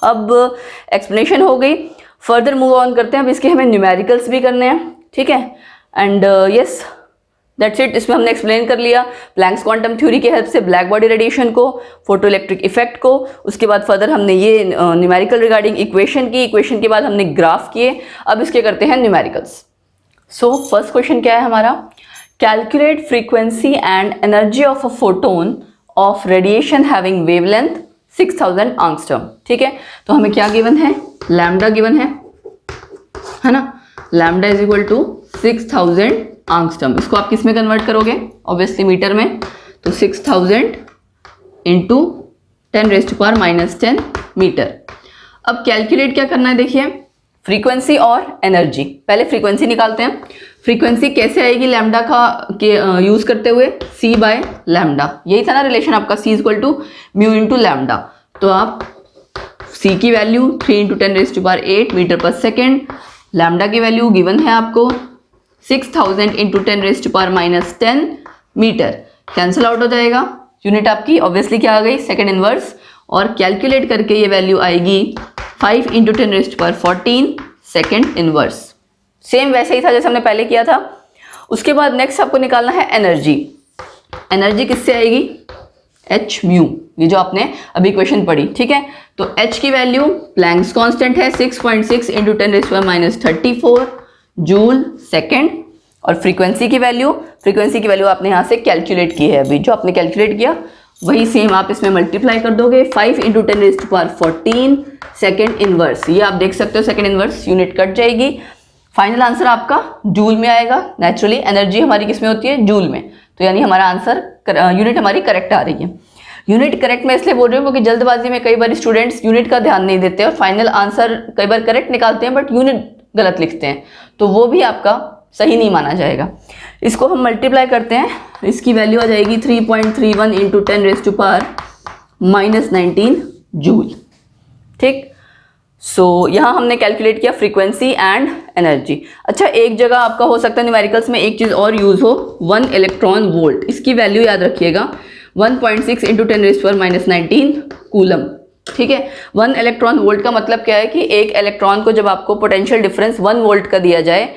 अब एक्सप्लेनेशन हो गई, फर्दर मूव ऑन करते हैं। अब इसके हमें न्यूमेरिकल्स भी करने हैं, ठीक है। And yes that's it. इसमें हमने एक्सप्लेन कर लिया प्लैंक्स क्वांटम थ्योरी की हेल्प से ब्लैक बॉडी रेडिएशन को, फोटो इलेक्ट्रिक इफेक्ट को। उसके बाद फर्दर हमने ये न्यूमेरिकल रिगार्डिंग इक्वेशन की, इक्वेशन के बाद हमने ग्राफ किए। अब इसके करते हैं न्यूमेरिकल्स। सो फर्स्ट क्वेश्चन क्या है हमारा, calculate frequency and energy of a photon of radiation having wavelength 6000 angstrom, ठीक है। तो हमें क्या गिवन है, लैम्डा गिवन है ना, lambda is equal to 6000 angstrom. इसको आप किस में कन्वर्ट करोगे, ऑब्वियसली मीटर में, तो 6000 इंटू 10⁻⁻10 मीटर। अब कैलकुलेट क्या करना है, देखिए फ्रीक्वेंसी और एनर्जी। पहले फ्रीक्वेंसी निकालते हैं। फ्रीक्वेंसी कैसे आएगी लैम्डा का यूज करते हुए, c बाय लैम्डा, यही था ना रिलेशन आपका, c equal to mu into lambda. तो आप c की value 3 into 10⁸ metre per second, lambda की वैल्यू गिवन है आपको 6000 इंटू 10⁻10 मीटर, कैंसिल आउट हो जाएगा। यूनिट आपकी ऑब्वियसली क्या आ गई, सेकेंड इनवर्स, और कैलकुलेट करके ये वैल्यू आएगी 5 इंटू 10⁻14 सेकेंड इनवर्स। सेम वैसे ही था जैसे हमने पहले किया था। उसके बाद नेक्स्ट आपको निकालना है एनर्जी। एनर्जी किससे आएगी, h म्यू, ये जो आपने अभी इक्वेशन पढ़ी, ठीक है। तो h की वैल्यू प्लैंक्स कांस्टेंट है 6.6 इंटू 10⁻34 जूल सेकेंड, और फ्रीक्वेंसी की वैल्यू आपने यहाँ से कैलकुलेट की है, अभी जो आपने कैलकुलेट किया वही सेम आप इसमें मल्टीप्लाई कर दोगे, 5 इंटू 10⁻14 सेकेंड इनवर्स। ये आप देख सकते हो सेकेंड इनवर्स, यूनिट कट जाएगी, फाइनल आंसर आपका जूल में आएगा। नेचुरली एनर्जी हमारी किस में होती है, जूल में, तो यानी हमारा आंसर यूनिट हमारी करेक्ट आ रही है। यूनिट करेक्ट मैं इसलिए बोल रही हूँ क्योंकि जल्दबाजी में कई बार स्टूडेंट्स यूनिट का ध्यान नहीं देते और फाइनल आंसर कई बार करेक्ट निकालते हैं बट यूनिट गलत लिखते हैं, तो वो भी आपका सही नहीं माना जाएगा। इसको हम मल्टीप्लाई करते हैं, इसकी वैल्यू आ जाएगी 3.31 इंटू 10⁻19 जूल, ठीक। सो यहाँ हमने कैलकुलेट किया फ्रीक्वेंसी एंड एनर्जी। अच्छा, एक जगह आपका हो सकता है न्यूमेरिकल्स में एक चीज़ और यूज़ हो, 1 इलेक्ट्रॉन वोल्ट, इसकी वैल्यू याद रखिएगा 1.6 इंटू 10⁻19 कूलम, ठीक है। 1 इलेक्ट्रॉन वोल्ट का मतलब क्या है कि एक इलेक्ट्रॉन को जब आपको पोटेंशियल डिफरेंस 1 वोल्ट का दिया जाए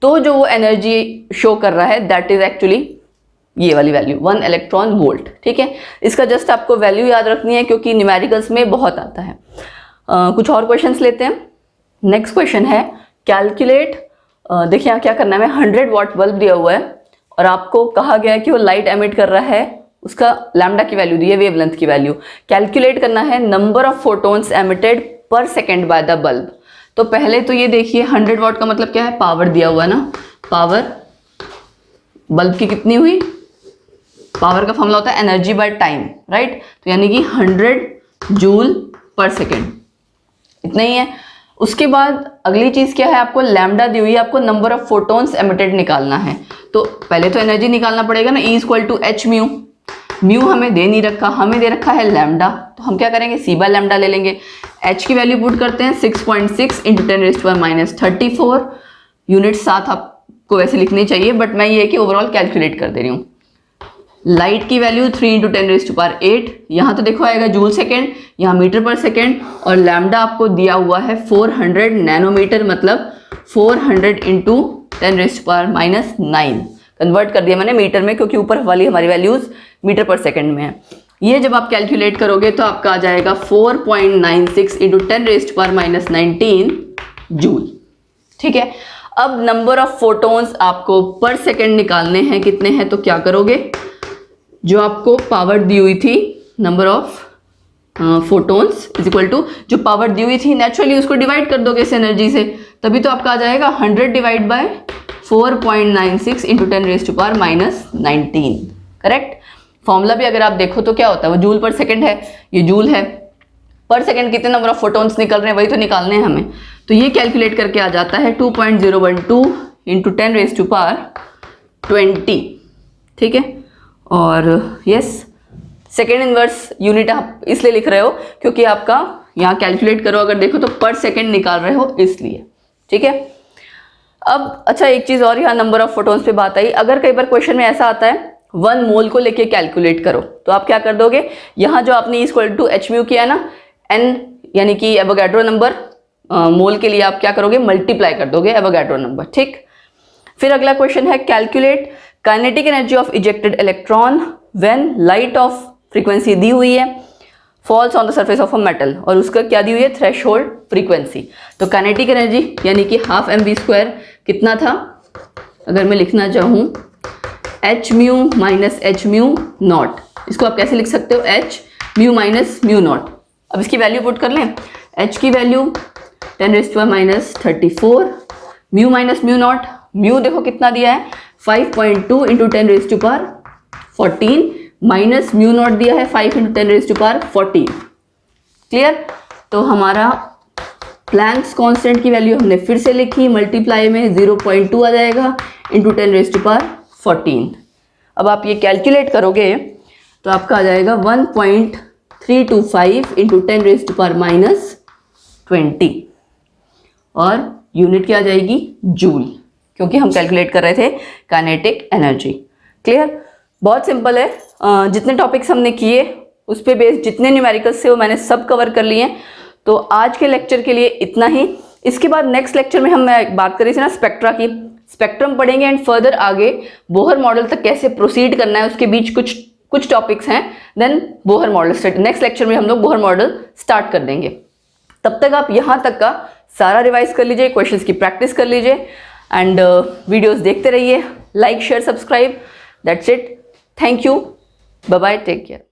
तो जो वो एनर्जी शो कर रहा है दैट इज एक्चुअली ये वाली वैल्यू 1 इलेक्ट्रॉन वोल्ट, ठीक है। इसका जस्ट आपको वैल्यू याद रखनी है क्योंकि न्यूमेरिकल्स में बहुत आता है। कुछ और क्वेश्चंस लेते हैं। नेक्स्ट क्वेश्चन है कैलकुलेट, देखिए यहाँ क्या करना है, 100 वाट बल्ब दिया हुआ है और आपको कहा गया है कि वो लाइट एमिट कर रहा है, उसका लैम्डा की वैल्यू दी है, वेवलेंथ की वैल्यू कैलकुलेट करना है, नंबर ऑफ फोटोन्स एमिटेड पर सेकेंड बाय द बल्ब। तो पहले तो ये देखिए 100 वाट का मतलब क्या है, पावर दिया हुआ है ना, पावर बल्ब की कितनी हुई, पावर का फॉर्मूला होता है एनर्जी बाय टाइम, राइट। तो यानी कि 100 जूल पर सेकेंड, इतना ही है। उसके बाद अगली चीज क्या है, आपको लैम्डा दी हुई है, आपको नंबर ऑफ फोटोन्स एमिटेड निकालना है। तो पहले तो एनर्जी निकालना पड़ेगा ना, E equal to H mu, mu हमें दे नहीं रखा, हमें दे रखा है लैम्डा, तो हम क्या करेंगे c बाय लैम्डा ले लेंगे। h की वैल्यू पुट करते हैं 6.6 इंटू 10⁻34, यूनिट साथ आपको वैसे लिखनी चाहिए बट मैं ये कि ओवरऑल कैलकुलेट कर दे रही हूँ। लाइट की वैल्यू 3 इंटू 10⁸, यहाँ तो देखो आएगा जूल सेकेंड, यहाँ मीटर पर सेकेंड, और लैम्डा आपको दिया हुआ है 400 नैनोमीटर, मतलब 400 इंटू 10⁻9 कन्वर्ट कर दिया मैंने मीटर में क्योंकि ऊपर वाली हमारी वैल्यूज मीटर पर सेकेंड में है। ये जब आप कैलकुलेट करोगे तो आपका आ जाएगा 4.96 इंटू 10⁻19 जूल, ठीक है। अब नंबर ऑफ फोटोन्स आपको पर सेकेंड निकालने हैं, कितने हैं, तो क्या करोगे, जो आपको पावर दी हुई थी, number of photons is equal to जो पावर दी हुई थी, नेचुरली उसको डिवाइड कर दोगे इस एनर्जी से, तभी तो आपका आ जाएगा 100 divide by 4.96 into 10⁻19, correct. Formula भी अगर आप देखो तो क्या होता है, वो जूल पर सेकेंड है, ये जूल है, पर सेकेंड कितने नंबर ऑफ फोटोन्स निकल रहे हैं वही तो निकालने हैं हमें। तो ये कैलकुलेट करके आ जाता है 2.012 इंटू 10⁻20, ठीक है। और यस, सेकेंड इनवर्स यूनिट आप इसलिए लिख रहे हो क्योंकि आपका यहाँ कैलकुलेट करो अगर देखो तो पर सेकेंड निकाल रहे हो इसलिए, ठीक है। अब अच्छा एक चीज़ और, यहाँ नंबर ऑफ फोटोन्स पे बात आई, अगर कई बार क्वेश्चन में ऐसा आता है 1 मोल को लेके कैलकुलेट करो, तो आप क्या कर दोगे, यहाँ जो आपने इक्वल टू एच म्यू किया ना, n यानी कि एवोगाड्रो नंबर, मोल के लिए आप क्या करोगे, मल्टीप्लाई कर दोगे एवोगाड्रो नंबर, ठीक। फिर अगला क्वेश्चन है calculate kinetic energy of ejected electron when light of frequency दी हुई है falls on the surface of a metal, और उसका क्या दी हुई है, थ्रेशोल्ड फ्रीक्वेंसी। तो काइनेटिक एनर्जी यानी कि ½ mv² कितना था, अगर मैं लिखना चाहूँ h mu minus H mu not, इसको आप कैसे लिख सकते हो, h mu minus mu naught. अब इसकी वैल्यू पुट कर लें, h की value 10⁻34, mu minus mu naught, mu देखो कितना दिया है 5.2 इंटू 10⁻14 माइनस म्यू नॉट दिया है 5 इंटू 10⁻14, क्लियर। तो हमारा प्लैंक्स कांस्टेंट की वैल्यू हमने फिर से लिखी, मल्टीप्लाई में 0.2 आ जाएगा इंटू 10⁻14। अब आप ये कैलकुलेट करोगे तो आपका आ जाएगा 1.325 इंटू 10⁻⁻20 और यूनिट क्या आ जाएगी? जूल, क्योंकि हम कैलकुलेट कर रहे थे काइनेटिक एनर्जी। क्लियर? बहुत सिंपल है। जितने टॉपिक्स हमने किए उस पे बेस्ड जितने न्यूमेरिकल्स थे वो मैंने सब कवर कर लिए। तो आज के लेक्चर के लिए इतना ही। इसके बाद नेक्स्ट लेक्चर में हम बात कर रही थी ना स्पेक्ट्रा की, स्पेक्ट्रम पढ़ेंगे एंड फर्दर आगे बोहर मॉडल तक कैसे प्रोसीड करना है, उसके बीच कुछ टॉपिक्स हैं। Then Bohr model next lecture में हम लोग बोहर मॉडल स्टार्ट कर देंगे। तब तक आप यहाँ तक का सारा रिवाइज कर लीजिए, क्वेश्चंस की प्रैक्टिस कर लीजिए एंड वीडियोस देखते रहिए। Like share subscribe, that's it. Thank you, bye bye, take care.